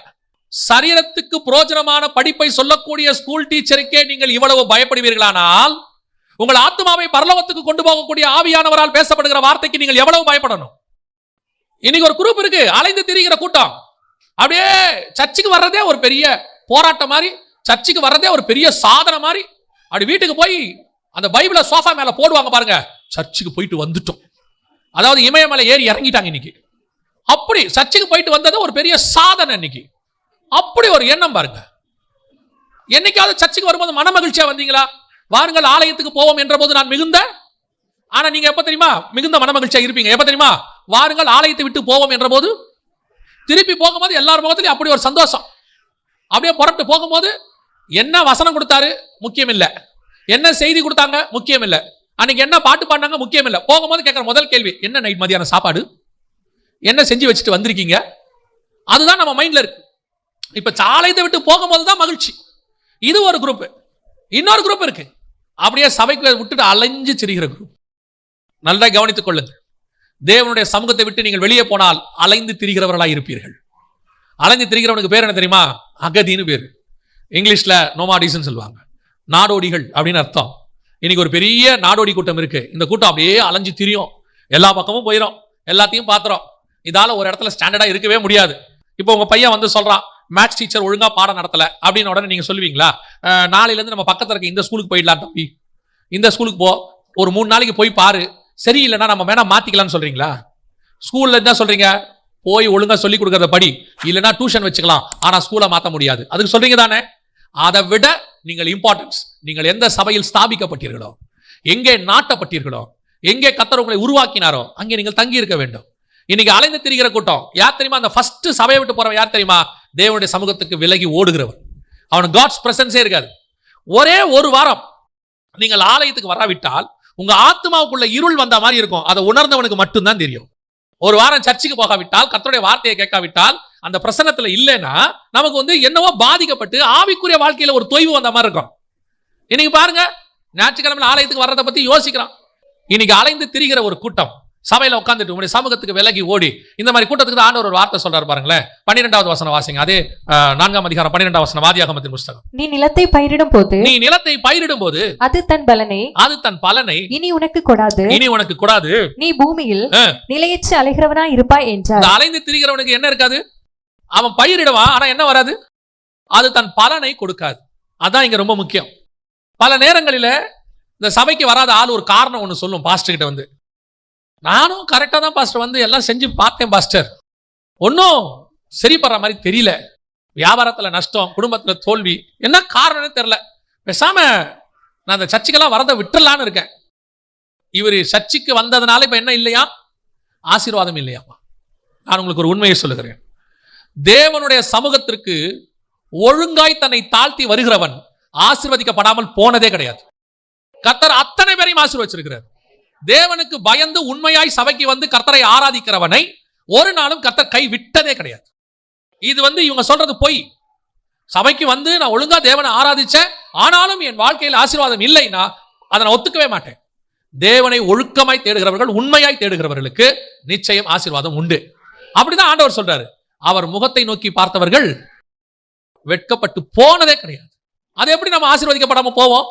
சரீரத்துக்கு பிரயோஜனமான படிப்பை சொல்லக்கூடிய ஸ்கூல் டீச்சருக்கே நீங்கள் இவ்வளவு பயப்படுவீர்களானால், உங்கள் ஆத்மாவை பரலோகத்துக்கு கொண்டு போகக்கூடிய ஆவியானவரால் பேசப்படுகிற வார்த்தைக்கு நீங்கள் எவ்வளவு பயப்படணும்? இன்னைக்கு ஒரு குரூப் இருக்கு, அலைந்து திரிகிற கூட்டம். அப்படியே சர்ச்சுக்கு வர்றதே ஒரு பெரிய போராட்டம் மாதிரி, சர்ச்சுக்கு வர்றதே ஒரு பெரிய சாதனை மாதிரி. அப்படி வீட்டுக்கு போய் அந்த பைபிளை சோஃபா மேல போடுவாங்க பாருங்க, சர்ச்சுக்கு போயிட்டு வந்துட்டோம். அதாவது இமயமலை ஏறி இறங்கிட்டாங்க. இன்னைக்கு அப்படி சர்ச்சுக்கு போயிட்டு வந்தது ஒரு பெரிய சாதனை. இன்னைக்கு அப்படி ஒரு எண்ணம் பாருங்க. என்னைக்காவது சர்ச்சுக்கு வரும்போது மன மகிழ்ச்சியா வந்தீங்களா? வாருங்கள் ஆலயத்துக்கு போவோம் என்ற போது நான் மிகுந்த, ஆனா நீங்க எப்ப தெரியுமா மிகுந்த மன மகிழ்ச்சியா இருப்பீங்க? எப்ப தெரியுமா? வாருங்கள் ஆலயத்தை விட்டு போவோம் என்ற போது. திருப்பி போகும்போது எல்லார் முகத்திலையும் அப்படி ஒரு சந்தோஷம். அப்படியே புறப்பட்டு போகும்போது என்ன வசனம் கொடுத்தாரு முக்கியம் இல்ல, என்ன செய்தி கொடுத்தாங்க முக்கியம் இல்ல, அன்னைக்கு என்ன பாட்டு பாடினாங்க முக்கியம் இல்ல. போகும்போது கேட்கிற முதல் கேள்வி, என்ன நைட் மதியான சாப்பாடு, என்ன செஞ்சு வச்சுட்டு வந்திருக்கீங்க? அதுதான் நம்ம மைண்ட்ல இருக்கு. இப்ப ஆலயத்தை விட்டு போகும்போது தான் மகிழ்ச்சி. இது ஒரு குரூப். இன்னொரு குரூப் இருக்கு, அப்படியே சபைக்கு விட்டுட்டு அலைஞ்சு திரிகிற குரூப். நல்லா கவனித்துக் கொள்ளுங்க. தேவனுடைய சமூகத்தை விட்டு நீங்கள் வெளியே போனால் அலைந்து திரிகிறவர்களாக இருப்பீர்கள். அலைந்து திரிகிறவனுக்கு பேர் என்ன தெரியுமா? அகதின்னு பேர். இங்கிலீஷ்ல நோமாடிஸ்ன்னு சொல்லுவாங்க. நாடோடிகள் அப்படின்னு அர்த்தம். இன்னைக்கு ஒரு பெரிய நாடோடி கூட்டம் இருக்கு. இந்த கூட்டம் அப்படியே அலைஞ்சு திரியும், எல்லா பக்கமும் போயிடும், எல்லாத்தையும் பாத்துறோம். இதால ஒரு இடத்துல ஸ்டாண்டர்டா இருக்கவே முடியாது. இப்போ உங்க பையன் வந்து சொல்றான், மேத்ஸ் டீச்சர் ஒழுங்கா பாடம் நடத்தல அப்படின்னு உடனே நீங்க சொல்லுவீங்களா? நாளையில இருந்து நம்ம பக்கத்துல இருக்க இந்த ஸ்கூலுக்கு போயிடலாம் தம்பி, இந்த ஸ்கூலுக்கு போ, ஒரு 3 நாளைக்கு போய் பாரு, சரியில்லைன்னா நம்ம வேணா மாத்திக்கலாம்னு சொல்றீங்களா? ஸ்கூல்ல என்ன சொல்றீங்க? போய் ஒழுங்கா சொல்லி கொடுக்கறத படி, இல்லைன்னா டியூஷன் வச்சுக்கலாம், ஆனா ஸ்கூலை மாத்த முடியாது. அதுக்கு சொல்றீங்க தானே? அதை விட நீங்கள் இம்பார்ட்டன்ஸ், நீங்கள் எந்த சபையில் ஸ்தாபிக்கப்பட்டீர்களோ, எங்கே நாட்டப்பட்டீர்களோ, எங்கே கர்த்தர் உங்களை உருவாக்கினாரோ அங்கே நீங்கள் தங்கி இருக்க வேண்டும். இன்னைக்கு அலைந்து திரிகிற கூட்டம் யார் தெரியுமா? அந்த ஃபர்ஸ்ட் சபையை விட்டு போறவன் யார் தெரியுமா? தேவனுடைய சமூகத்துக்கு விலகி ஓடுகிறவன். அவனுக்கு காட்ஸ் பிரசன்ஸே இருக்காது. ஒரே ஒரு வாரம் நீங்கள் ஆலயத்துக்கு வராவிட்டால் உங்க ஆத்மாவுக்குள்ள இருள் வந்த மாதிரி இருக்கும். அதை உணர்ந்தவனுக்கு மட்டும்தான் தெரியும். ஒரு வாரம் சர்ச்சுக்கு போகாவிட்டால், கர்த்தருடைய வார்த்தையை கேட்காவிட்டால், அந்த பிரசன்னத்துல இல்லைன்னா நமக்கு வந்து என்னவோ பாதிக்கப்பட்டு ஆவிக்குரிய வாழ்க்கையில ஒரு தொய்வு வந்த மாதிரி இருக்கும். இன்னைக்கு பாருங்க, ஞாயிற்றுக்கிழமை ஆலயத்துக்கு வர்றதை பத்தி யோசிக்கிறான். இன்னைக்கு அலைந்து திரிகிற ஒரு கூட்டம் சபையில உட்காந்துட்டு உங்களுடைய சமூகத்துக்கு விலகி ஓடி, இந்த மாதிரி கூட்டத்துக்கு தான் ஆண்டவர் ஒரு வார்த்தை சொல்றாரு பாருங்களேன். 12வது வசனம் வாசிங்க. அதே 4ஆம் அதிகாரம் 12ஆம் வசனம், ஆதியாகமத்தின் புத்தகம். நீ நிலத்தை பயிரிடும் போது அது தன் பலனை இனி உனக்கு கொடாது. நீ பூமியில் நிலையற்று அலைகிறவனாய் இருப்பாய் என்றார். அலைந்து திரிகிறவனுக்கு என்ன இருக்காது? அவன் பயிரிடுவான், ஆனா என்ன வராது? அது தன் பலனை கொடுக்காது. அதான் இங்க ரொம்ப முக்கியம். பல நேரங்களில இந்த சபைக்கு வராத ஆள் ஒரு காரணம் ஒண்ணு சொல்லும் பாஸ்டர் கிட்ட வந்து, நானும் கரெக்டா தான் பாஸ்டர் வந்து எல்லாம் செஞ்சு பார்த்தேன் பாஸ்டர், ஒன்னும் சரிப்படுற மாதிரி தெரியல, வியாபாரத்துல நஷ்டம், குடும்பத்துல தோல்வி, என்ன காரணம்னு தெரியல, பேசாம நான் அந்த சர்ச்சுக்கெல்லாம் வரதை விட்டுறலான்னு இருக்கேன். இவர் சர்ச்சுக்கு வந்ததுனால இப்ப என்ன இல்லையா? ஆசீர்வாதம் இல்லையாமா? நான் உங்களுக்கு ஒரு உண்மையை சொல்லுகிறேன். தேவனுடைய சமூகத்திற்கு ஒழுங்காய் தன்னை தாழ்த்தி வருகிறவன் ஆசீர்வதிக்கப்படாமல் போனதே கிடையாது. கர்த்தர் அத்தனை பேரையும் ஆசீர்வதிச்சிருக்கிறார். தேவனுக்கு பயந்து உண்மையாய் சபைக்கு வந்து கர்த்தரை ஆராதிக்கிறவனை ஒரு நாளும் கர்த்தர் கை விட்டதே கிடையாது. இது வந்து இவங்க சொல்றது பொய். சபைக்கு வந்து நான் ஒழுங்கா தேவனை ஆராதிச்சேன், ஆனாலும் என் வாழ்க்கையில் ஆசீர்வாதம் இல்லைன்னா அதை நான் ஒத்துக்கவே மாட்டேன். தேவனை ஒழுக்கமாய் தேடுகிறவர்கள், உண்மையாய் தேடுகிறவர்களுக்கு நிச்சயம் ஆசீர்வாதம் உண்டு. அப்படிதான் ஆண்டவர் சொல்றாரு. அவர் முகத்தை நோக்கி பார்த்தவர்கள் வெட்கப்பட்டு போனதே கிடையாது. அது எப்படி நம்ம ஆசீர்வதிக்கப்படாம போவோம்?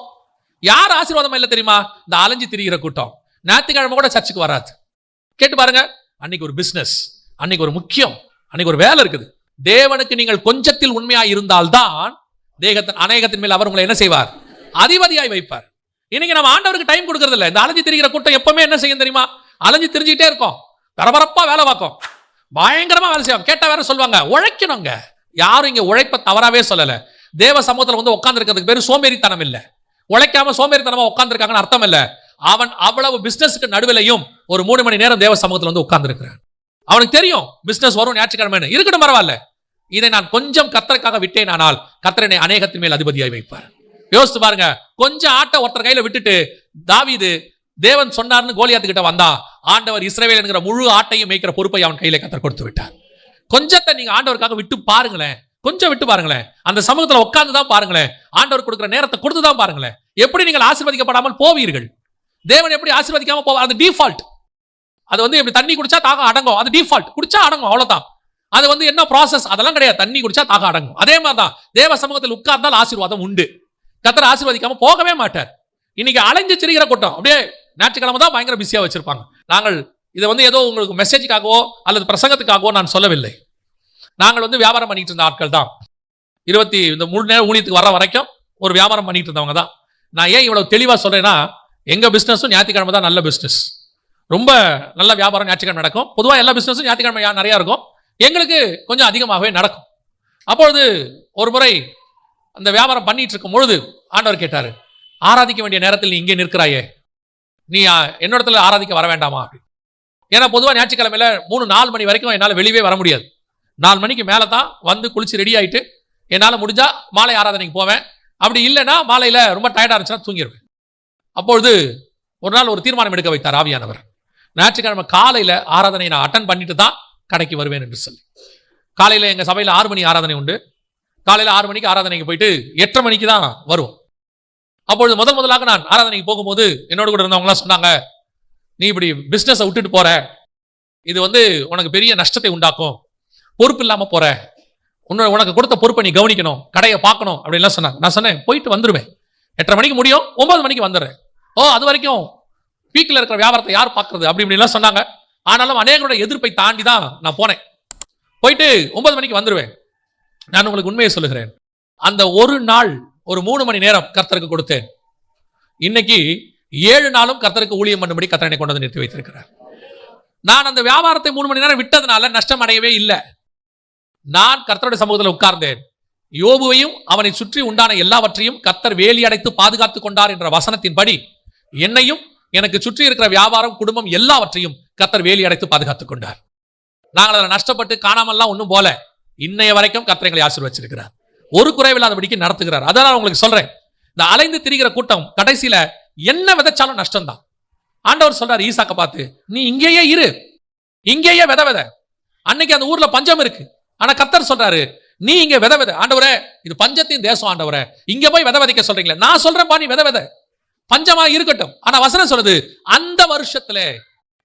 யார் ஆசீர்வாதம் இல்லை தெரியுமா? இந்த அலைஞ்சு திரிகிற கூட்டம். ஞாயிற்றுக்கிழமை கூட சர்ச்சுக்கு வராது. கேட்டு பாருங்க, அன்னைக்கு ஒரு பிசினஸ், அன்னைக்கு ஒரு முக்கியம், அன்னைக்கு ஒரு வேலை இருக்குது. தேவனுக்கு நீங்கள் கொஞ்சத்தில் உண்மையா இருந்தால்தான் அநேகத்தின் மேல் அவர் உங்களை என்ன செய்வார்? அதிபதியாய் வைப்பார். இன்னைக்கு நம்ம ஆண்டவருக்கு டைம் கொடுக்கறது இல்லை. இந்த அலைஞ்சு திரிகிற கூட்டம் எப்பவுமே என்ன செய்யும் தெரியுமா? அலைஞ்சு திரிஞ்சுட்டே இருக்கும், பரபரப்பா வேலை பார்க்கும், பயங்கரமா வேலை செய்வாங்க. கேட்டா வேற சொல்லுவாங்க உழைக்கணுங்க. யாரும் இங்க உழைப்ப தவறாவே சொல்லல. தேவ சமூகத்துல வந்து உட்கார்ந்து இருக்கிறதுக்கு பேரு சோம்பேறித்தனம் இல்ல. உழைக்காம சோம்பேறித்தனமா உட்கார்ந்து இருக்காங்கன்னு அர்த்தம் இல்ல. அவன் அவ்வளவு பிசினஸ்க்கு நடுவிலையும் ஒரு 3 மணி நேரம் தேவ சமூகத்துல வந்து உட்கார்ந்து இருக்கிறான். அவனுக்கு தெரியும் பிசினஸ் வரும் ஞாயிற்றுக்கிழமை, இருக்கட்டும் பரவாயில்ல, இதை நான் கொஞ்சம் கர்த்தருக்காக விட்டேன், ஆனால் கர்த்தர் என்னை அநேகத்தின் மேல் அதிபதியாய் வைப்பார். யோசித்து பாருங்க, கொஞ்சம் ஆட்டை ஒருத்தர் கையில விட்டுட்டு தாவீது தேவன் சொன்னார்னு கோலியாத்து கிட்ட வந்தா, ஆண்டவர் இஸ்ரவேல் என்கிற முழு ஆட்டையும் மேய்க்கிற பொறுப்பை அவன் கையில கர்த்தர் கொடுத்து விட்டார். கொஞ்சத்தை நீங்க ஆண்டவருக்காக விட்டு பாருங்களேன், கொஞ்சம் விட்டு பாருங்களேன், அந்த சமூகத்துல உட்கார்ந்து தான் பாருங்களேன், ஆண்டவர் கொடுக்கிற நேரத்தை கொடுத்து தான் பாருங்களேன், எப்படி நீங்கள் ஆசீர்வதிக்கப்படாமல் போவீர்கள். தேவன் எப்படி ஆசீர்வதிக்காம போவார்? அது டிஃபால்ட். அது வந்து எப்படி தண்ணி குடிச்சா தாகம் அடங்கும், அது டிஃபால்ட். குடிச்சா அடங்கும், அவ்வளவுதான். அது வந்து என்ன ப்ராசஸ் அதெல்லாம் கிடையாது. தண்ணி குடிச்சா தாகம் அடங்கும். அதே மாதிரிதான் தேவ சமூகத்தில் உட்கார்ந்தால் ஆசீர்வாதம் உண்டு. கர்த்தர் ஆசீர்வதிக்காம போகவே மாட்டார். இன்னைக்கு அலைஞ்சு திரிகிற கூட்டம் அப்படியே ஞாயிற்றுக்கிழமை தான் பயங்கர பிஸியா வச்சிருப்பாங்க. நாங்கள் இதை வந்து ஏதோ உங்களுக்கு மெசேஜுக்காகவோ அல்லது பிரசங்கத்துக்காகவோ நான் சொல்லவில்லை. நாங்கள் வந்து வியாபாரம் பண்ணிட்டு இருந்த ஆட்கள் தான். இந்த முழு நேரம் ஊழியத்துக்கு வர வரைக்கும் ஒரு வியாபாரம் பண்ணிட்டு இருந்தவங்க தான். நான் ஏன் இவ்வளவு தெளிவா சொல்றேன்னா, எங்க பிசினஸும் ஞாயிற்றுக்கிழமை தான் நல்ல பிசினஸ். ரொம்ப நல்ல வியாபாரம் ஞாயிற்றுக்கிழமை நடக்கும். பொதுவாக எல்லா பிசினஸும் ஞாயிற்றுக்கிழமை நிறையா இருக்கும். எங்களுக்கு கொஞ்சம் அதிகமாகவே நடக்கும். அப்பொழுது ஒரு முறை அந்த வியாபாரம் பண்ணிட்டு இருக்கும் பொழுது ஆண்டவர் கேட்டாரு, ஆராதிக்க வேண்டிய நேரத்தில் நீ இங்கே நிற்கிறாயே, நீ என்னிடத்துல ஆராதிக்க வர வேண்டாமா அப்படி. ஏன்னா பொதுவாக ஞாயிற்றுக்கிழமையில 3-4 மணி வரைக்கும் என்னால் வெளியே வர முடியாது. 4 மணிக்கு மேலே தான் வந்து குளிச்சு ரெடி ஆகிட்டு என்னால் முடிஞ்சா மாலை ஆராதனைக்கு போவேன். அப்படி இல்லைன்னா மாலையில் ரொம்ப டயர்டாக இருந்துச்சுன்னா தூங்கிடுவேன். அப்பொழுது ஒரு நாள் ஒரு தீர்மானம் எடுக்க வைத்தார் ஆவியானவர். ஞாயிற்றுக்கிழமை காலையில் ஆராதனை நான் அட்டன் பண்ணிட்டு தான் கடைக்கு வருவேன் என்று சொல்லி. காலையில் எங்கள் சபையில் 6 மணி ஆராதனை உண்டு. காலையில் 6 மணிக்கு ஆராதனைக்கு போயிட்டு 8:30 மணிக்கு தான் வருவோம். அப்பொழுது முதலாக நான் ஆராதனைக்கு போகும்போது என்னோடு கூட இருந்தவங்களாம் சொன்னாங்க, நீ இப்படி பிஸ்னஸை விட்டுட்டு போற, இது உனக்கு பெரிய நஷ்டத்தை உண்டாக்கும், பொறுப்பு இல்லாமல் போற, உனக்கு கொடுத்த பொறுப்பை நீ கவனிக்கணும், கடையை பார்க்கணும் அப்படின்லாம் சொன்னாங்க. நான் சொன்னேன், போயிட்டு வந்துடுவேன், 8:30 மணிக்கு முடியும், 9 மணிக்கு வந்துடுறேன். அது வரைக்கும் பீக்கில் இருக்கிற வியாபாரத்தை யார் பார்க்கறது அப்படி இப்படிலாம் சொன்னாங்க. ஆனாலும் அநேகரோட எதிர்ப்பை தாண்டி தான் நான் போனேன். போயிட்டு 9 மணிக்கு வந்துடுவேன். நான் உங்களுக்கு உண்மையை சொல்லுகிறேன், அந்த ஒரு நாள் ஒரு 3 மணி நேரம் கர்த்தருக்கு கொடுத்தேன். இன்னைக்கு 7 நாளும் கர்த்தருக்கு ஊழியம் பண்ணும்படி கர்த்தர் என்னை கொண்டு வந்து நிறுத்தி வைத்திருக்கிறார். நான் அந்த வியாபாரத்தை 3 மணி நேரம் விட்டதுனால நஷ்டம் அடையவே இல்லை. நான் கர்த்தருடைய சமூகத்தில் உட்கார்ந்தேன். யோபுவையும் அவனை சுற்றி உண்டான எல்லாவற்றையும் கர்த்தர் வேலி அடைத்து பாதுகாத்துக் கொண்டார் என்ற வசனத்தின்படி என்னையும் எனக்கு சுற்றி இருக்கிற வியாபாரம், குடும்பம் எல்லாவற்றையும் கர்த்தர் வேலி அடைத்து பாதுகாத்துக் கொண்டார். நாங்கள் அதில் நஷ்டப்பட்டு காணாமல்லாம் ஒன்றும் போல, இன்னைய வரைக்கும் கர்த்தர் எங்களை ஆசீர்வதிச்சிருக்கிறார். ஒரு குறைவில்லாதபடிக்கு நடத்துகிறார். அதனால உங்களுக்கு சொல்றேன், இந்த அலைந்து திரிகிற கூட்டம் கடைசியில என்ன விதைச்சாலும் நஷ்டம் தான். ஆண்டவர் சொல்றாரு ஈசாக்க பார்த்து, நீ இங்கேயே இரு, இங்கேயே விதை. அன்னைக்கு அந்த ஊர்ல பஞ்சம் இருக்கு, ஆனா கர்த்தர் சொல்றாரு நீ இங்க விதை. ஆண்டவரே, இது பஞ்சத்தின் தேசம் ஆண்டவரே, இங்க போய் விதைக்க சொல்றீங்களே, நான் சொல்றேன் நீ விதை, பஞ்சமா இருக்கட்டும். ஆனா வசனம் சொல்றது, அந்த வருஷத்துல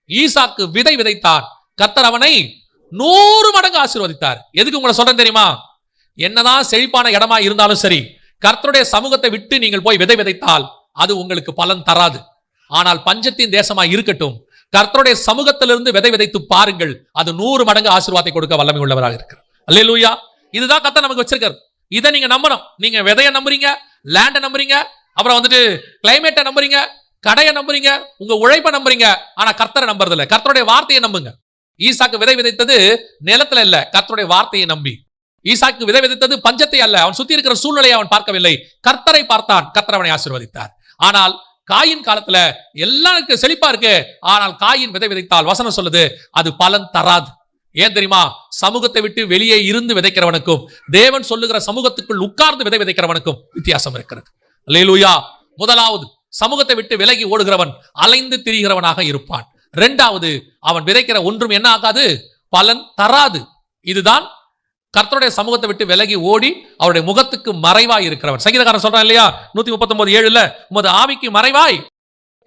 ஈசாக்கு விதைத்தான், கர்த்தர் அவனை 100 மடங்கு ஆசீர்வதித்தார். எதுக்கு உங்களை சொல்றேன் தெரியுமா? என்னதான் செழிப்பான இடமா இருந்தாலும் சரி, கர்த்தருடைய சமூகத்தை விட்டு நீங்கள் போய் விதைத்தால் அது உங்களுக்கு பலன் தராது. ஆனால் பஞ்சத்தின் தேசமா இருக்கட்டும், கர்த்தருடைய சமூகத்திலிருந்து விதைத்து பாருங்கள், அது 100 மடங்கு ஆசீர்வாதத்தை கொடுக்க வல்லமை உள்ளவராக இருக்கிறார். அல்லேலூயா. இதுதான் கர்த்தர் நமக்கு வச்சிருக்காரு. இதை நீங்க நம்பணும். நீங்க விதைய நம்புறீங்க, லேண்ட நம்புறீங்க, அப்புறம் கிளைமேட்டை நம்புறீங்க, கடையை நம்புறீங்க, உங்க உழைப்பை நம்புறீங்க, ஆனா கர்த்தரை நம்புறது இல்ல. கர்த்தருடைய வார்த்தையை நம்புங்க. ஈசாக்கு விதைத்தது நிலத்துல இல்ல, கர்த்தருடைய வார்த்தையை நம்பி. ஈசாக்கு விதைத்தது பஞ்சத்தை அல்ல, அவன் சுத்தி இருக்கிற சூழ்நிலையை அவன் பார்க்கவில்லை, கர்த்தரை பார்த்தான், கர்த்தர் அவனை ஆசீர்வதித்தார். ஆனால் காயின் காலத்துல எல்லாம் செழிப்பா இருக்கு, ஆனால் காயின் விதைத்தால் வசனம் சொல்லுது அது பலன் தராது. ஏன் தெரியுமா? சமூகத்தை விட்டு வெளியே இருந்து விதைக்கிறவனுக்கும் தேவன் சொல்லுகிற சமூகத்துக்குள் உட்கார்ந்து விதைக்கிறவனுக்கும் வித்தியாசம் இருக்கிறது. அல்லேலூயா. முதலாவது, சமூகத்தை விட்டு விலகி ஓடுகிறவன் அலைந்து திரிகிறவனாக இருப்பான். 2வது, அவன் விதைக்கிற ஒன்றும் என்ன ஆகாது, பலன் தராது. இதுதான் கர்த்தருடைய சமூகத்தை விட்டு விலகி ஓடி அவருடைய முகத்துக்கு மறைவாய் இருக்கிறவன். சங்கீதக்காரன் சொல்றான் இல்லையா, 139:7, உமது ஆவிக்கு மறைவாய்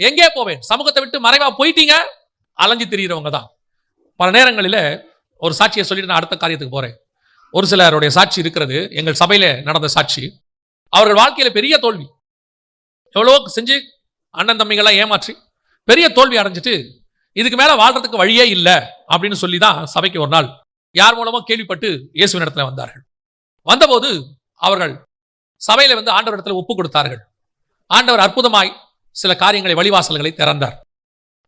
எங்கே போவேன்? சமூகத்தை விட்டு மறைவா போயிட்டீங்க, அலைஞ்சு திரிகிறவங்க தான். பல நேரங்களில் ஒரு சாட்சியை சொல்லிட்டு நான் அடுத்த காரியத்துக்கு போறேன். ஒரு சிலருடைய சாட்சி இருக்கிறது, எங்கள் சபையில நடந்த சாட்சி. அவர்கள் வாழ்க்கையில பெரிய தோல்வி, எவ்வளவோ செஞ்சு அண்ணன் தம்பிகள்லாம் ஏமாற்றி பெரிய தோல்வி அடைஞ்சிட்டு இதுக்கு மேல வாழ்றதுக்கு வழியே இல்லை அப்படின்னு சொல்லி தான் சபைக்கு ஒரு நாள் யார் மூலமோ கேள்விப்பட்டு இயேசுவின் இடத்துல வந்தார்கள். வந்தபோது அவர்கள் சபையில ஆண்டவர் இடத்துல ஒப்பு கொடுத்தார்கள். ஆண்டவர் அற்புதமாய் சில காரியங்களை, வழிவாசல்களை திறந்தார்.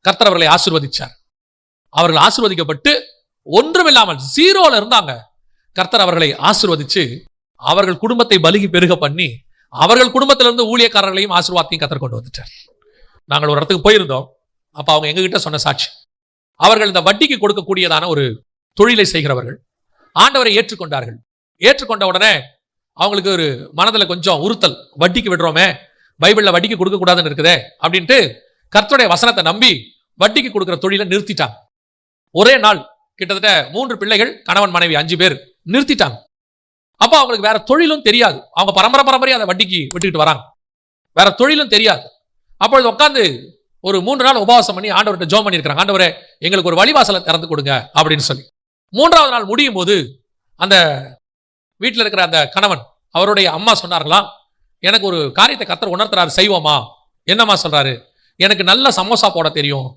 கர்த்தர் அவர்களை ஆசீர்வதிச்சார். அவர்கள் ஆசீர்வதிக்கப்பட்டு ஒன்றுமில்லாமல் 0ல இருந்தாங்க. கர்த்தர் அவர்களை ஆசீர்வதிச்சு அவர்கள் குடும்பத்தை பலுகி பெருக பண்ணி அவர்கள் குடும்பத்திலிருந்து ஊழியக்காரர்களையும் ஆசீர்வாதத்தையும் கர்த்தர் கொண்டு வந்துட்டார். நாங்கள் ஒரு இடத்துக்கு போயிருந்தோம். அப்ப அவங்க எங்ககிட்ட சொன்ன சாட்சி, அவர்கள் இந்த வட்டிக்கு கொடுக்கக்கூடியதான ஒரு தொழிலை செய்கிறவர்கள் ஆண்டவரை ஏற்றுக்கொண்டார்கள். ஏற்றுக்கொண்ட உடனே அவங்களுக்கு ஒரு மனதில் கொஞ்சம் உறுத்தல், வட்டிக்கு விடுறோமே, பைபிள்ல வட்டிக்கு கொடுக்க கூடாதுன்னு இருக்குதே அப்படின்ட்டு கர்த்தருடைய வசனத்தை நம்பி வட்டிக்கு கொடுக்கிற தொழிலை நிறுத்திட்டாங்க. ஒரே நாள் கிட்டத்தட்ட 3 பிள்ளைகள், கணவன் மனைவி 5 பேர் நிறுத்திட்டாங்க. அப்ப அவங்களுக்கு வேற தொழிலும் தெரியாது. அவங்க பரம்பரை அதை வட்டிக்கு விட்டுக்கிட்டு வராங்க, வேற தொழிலும் தெரியாது. அப்பொழுது உட்காந்து ஒரு 3 நாள் உபவாசம் பண்ணி ஆண்டவர்கிட்ட ஜெபம் பண்ணியிருக்கிறாங்க. ஆண்டவரே, எங்களுக்கு ஒரு வழிவாசலை திறந்து கொடுங்க அப்படின்னு சொல்லி. 3வது நாள் முடியும் போது அந்த வீட்டில் இருக்கிற அந்த கணவன், அவருடைய அம்மா சொன்னார்களாம், எனக்கு ஒரு காரியத்தை கர்த்தர் உணர்த்துறாரு, செய்வோமா? என்னம்மா சொல்றாரு? எனக்கு நல்ல சமோசா போட தெரியும்,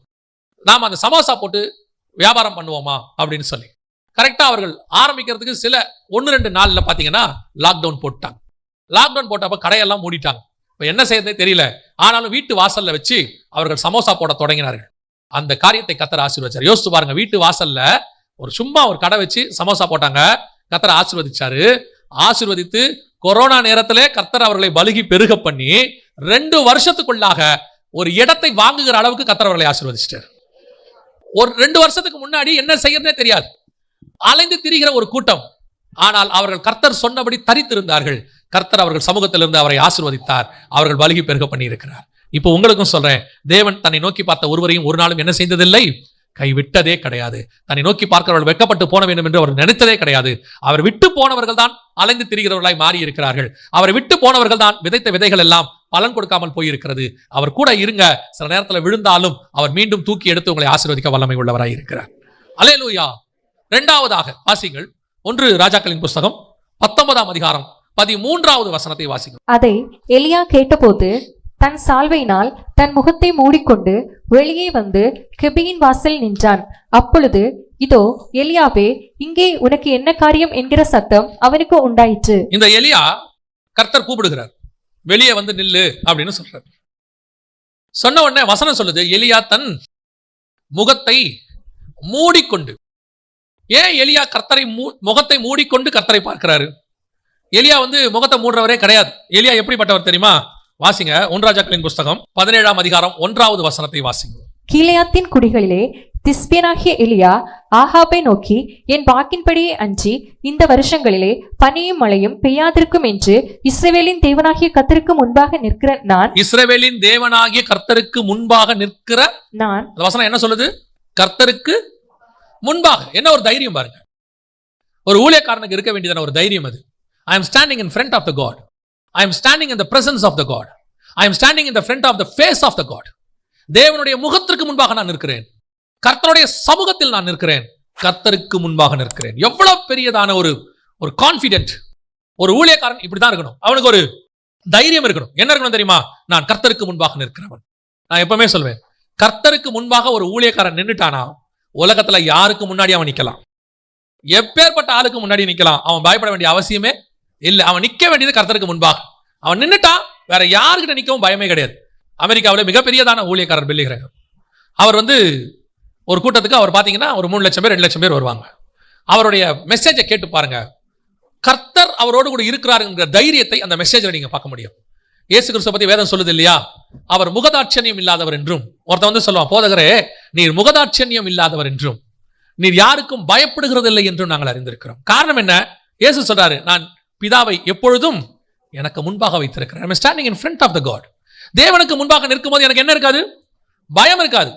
நாம் அந்த சமோசா போட்டு வியாபாரம் பண்ணுவோமா அப்படின்னு சொல்லி. கரெக்டா அவர்கள் ஆரம்பிக்கிறதுக்கு சில 1-2 நாள்ல பாத்தீங்கன்னா லாக்டவுன் போட்டாங்க. லாக்டவுன் போட்டப்ப கடையெல்லாம் மூடிட்டாங்க. இப்ப என்ன செய்யறதே தெரியல. ஆனாலும் வீட்டு வாசல்ல வச்சு அவர்கள் சமோசா போட தொடங்கினார்கள். அந்த காரியத்தை கர்த்தர் ஆசீர்வதிச்சார். யோசிச்சு பாருங்க, வீட்டு வாசல்ல சும்மா ஒரு கடை வச்சு சமோசா போட்டாங்க, கர்த்தர் ஆசீர்வதிச்சாரு. ஆசீர்வதித்து கொரோனா நேரத்திலே கர்த்தர் அவர்களை பலுகி பெருக பண்ணி 2 வருஷத்துக்குள்ளாக ஒரு இடத்தை வாங்குகிற அளவுக்கு கர்த்தர் அவர்களை ஆசீர்வதிச்சிட்டார். ஒரு 2 வருஷத்துக்கு முன்னாடி என்ன செய்யறதே தெரியாது, அலைந்து திரிகிற ஒரு கூட்டம். ஆனால் அவர்கள் கர்த்தர் சொன்னபடி தரித்திருந்தார்கள். கர்த்தர் அவர்கள் சமூகத்திலிருந்து அவரை ஆசீர்வதித்தார், அவர்கள் பலுகி பெருக பண்ணி இருக்கிறார். இப்போ உங்களுக்கும் சொல்றேன், தேவன் தன்னை நோக்கி பார்த்த ஒருவரையும் ஒரு நாளும் என்ன செய்ததில்லை, கைவிட்டதே கிடையாது. தன்னை நோக்கி பார்க்கிறவர்கள் வெட்கப்பட்டு போன வேண்டும் என்று அவர் நினைத்ததே கிடையாது. அவர் விட்டு போனவர்கள் தான் அலைந்து திரிகிறவர்களாய் மாறி இருக்கிறார்கள். அவரை விட்டு போனவர்கள் தான் விதைத்த விதைகள் எல்லாம் பலன் கொடுக்காமல் போயிருக்கிறது. அவர் கூட இருங்க, சில நேரத்தில் விழுந்தாலும் அவர் மீண்டும் தூக்கி எடுத்து உங்களை ஆசீர்வதிக்க வல்லமை உள்ளவராய் இருக்கிறார். அல்லேலூயா. 2வதாக வாசிங்கள் 1 ராஜாக்களின் புஸ்தகம் 19ஆம் அதிகாரம் 13வது வசனத்தை வாசிங்கள். அதை எலியா கேட்டபோது தன் சால்வையினால் தன் முகத்தை மூடிக்கொண்டு வெளியே வந்து கெபியின் வாசல் நின்றான். அப்பொழுது இதோ எலியாவே, இங்கே உனக்கு என்ன காரியம் என்கிற சத்தம் அவனுக்கு உண்டாயிற்று. இந்த எலியா கர்த்தர் கூப்பிடுகிறார், வெளியே வந்து நில்லு அப்படின்னு சொல்றார். சொன்ன உடனே வசனம் சொல்லுது, எலியா தன் முகத்தை மூடிக்கொண்டு. ஏன் எலியா கர்த்தரை முகத்தை மூடிக்கொண்டு கர்த்தரை பார்க்கிறாரு? எலியா முகத்தை மூடுறவரே கிடையாது. எலியா எப்படிப்பட்டவர் தெரியுமா? வாசிங்க 1 ராஜாக்களின் புஸ்தகம் 17ஆம் அதிகாரம் 1வது வசனத்தை வாசிங்க. கீலேயாத்தின் குடிகளிலே திஸ்பியனாகிய எலியா ஆகாபை நோக்கி, என் வாக்கின்படியே அன்றி இந்த வருஷங்களிலே பனியும் மழையும் பெய்யாதிருக்கும் என்று இஸ்ரவேலின் தேவனாகிய கர்த்தருக்கு முன்பாக நிற்கிற நான். இஸ்ரவேலின் தேவனாகிய கர்த்தருக்கு முன்பாக நிற்கிற நான். அந்த வசனம் என்ன சொல்லுது? கர்த்தருக்கு முன்பாக. என்ன ஒரு தைரியம் பாருங்க. ஒரு ஊழியக்காரனுக்கு இருக்க வேண்டியதான ஒரு தைரியம் அது. I am standing in front of the God. I am standing in the presence of the God. I am standing in the front of the face of the God. தேவனுடைய முகத்திற்கு முன்பாக நான் நிற்கிறேன், கர்த்தருடைய சமூகத்தில் நான் நிற்கிறேன், கர்த்தருக்கு முன்பாக நிற்கிறேன். எவ்வளவு பெரியதான ஒரு கான்ஃபிடென்ட். ஒரு ஊழியக்காரன் இப்படிதான் இருக்கணும். அவனுக்கு ஒரு தைரியம் இருக்கணும். என்ன இருக்கணும் தெரியுமா? நான் கர்த்தருக்கு முன்பாக நிற்கிறவன். நான் எப்பவுமே சொல்வேன், கர்த்தருக்கு முன்பாக ஒரு ஊழியக்காரன் நின்னுட்டானா உலகத்துல யாருக்கு முன்னாடி அவன் நிக்கலாம், எப்பேற்பட்ட ஆளுக்கு முன்னாடி நிக்கலாம். அவன் பயப்பட வேண்டிய அவசியமே இல்ல. அவன் நிக்க வேண்டியது கர்த்தருக்கு முன்பாக. அவன் நின்னுட்டான், வேற யாருக்கிட்ட நிக்கவும் பயமே கிடையாது. அமெரிக்காவில் மிகப்பெரியதான ஊழியக்காரர் பில்லி கிரஹாம். அவர் ஒரு கூட்டத்துக்கு அவர் பாத்தீங்கன்னா ஒரு 3 லட்சம் பேர் 2 லட்சம் பேர் வருவாங்க. அவருடைய மெசேஜை கேட்டு பாருங்க. கர்த்தர் அவரோடு கூட இருக்கிறாருங்கிற தைரியத்தை அந்த மெசேஜில் நீங்க பார்க்க முடியும். இயேசு கிறிஸ்துவை பத்தி வேதம் சொல்லுது இல்லையா, அவர் முகதாட்சண்யம் இல்லாதவர் என்றும். ஒருத்தன் சொல்லுவான், போதகரே நீர் முகதாட்சண்யம் இல்லாதவர் என்றும் நீர் யாருக்கும் பயப்படுகிறது இல்லை என்றும் நாங்கள் அறிந்திருக்கிறோம். காரணம் என்ன? இயேசு சொல்றாரு, நான் பிதாவை எப்பொழுதும் எனக்கு முன்பாக வைத்திருக்கிறேன். I am standing in front of the God. தேவனுக்கு முன்பாக நிற்கும் போது எனக்கு என்ன இருக்காது? பயம் இருக்காது.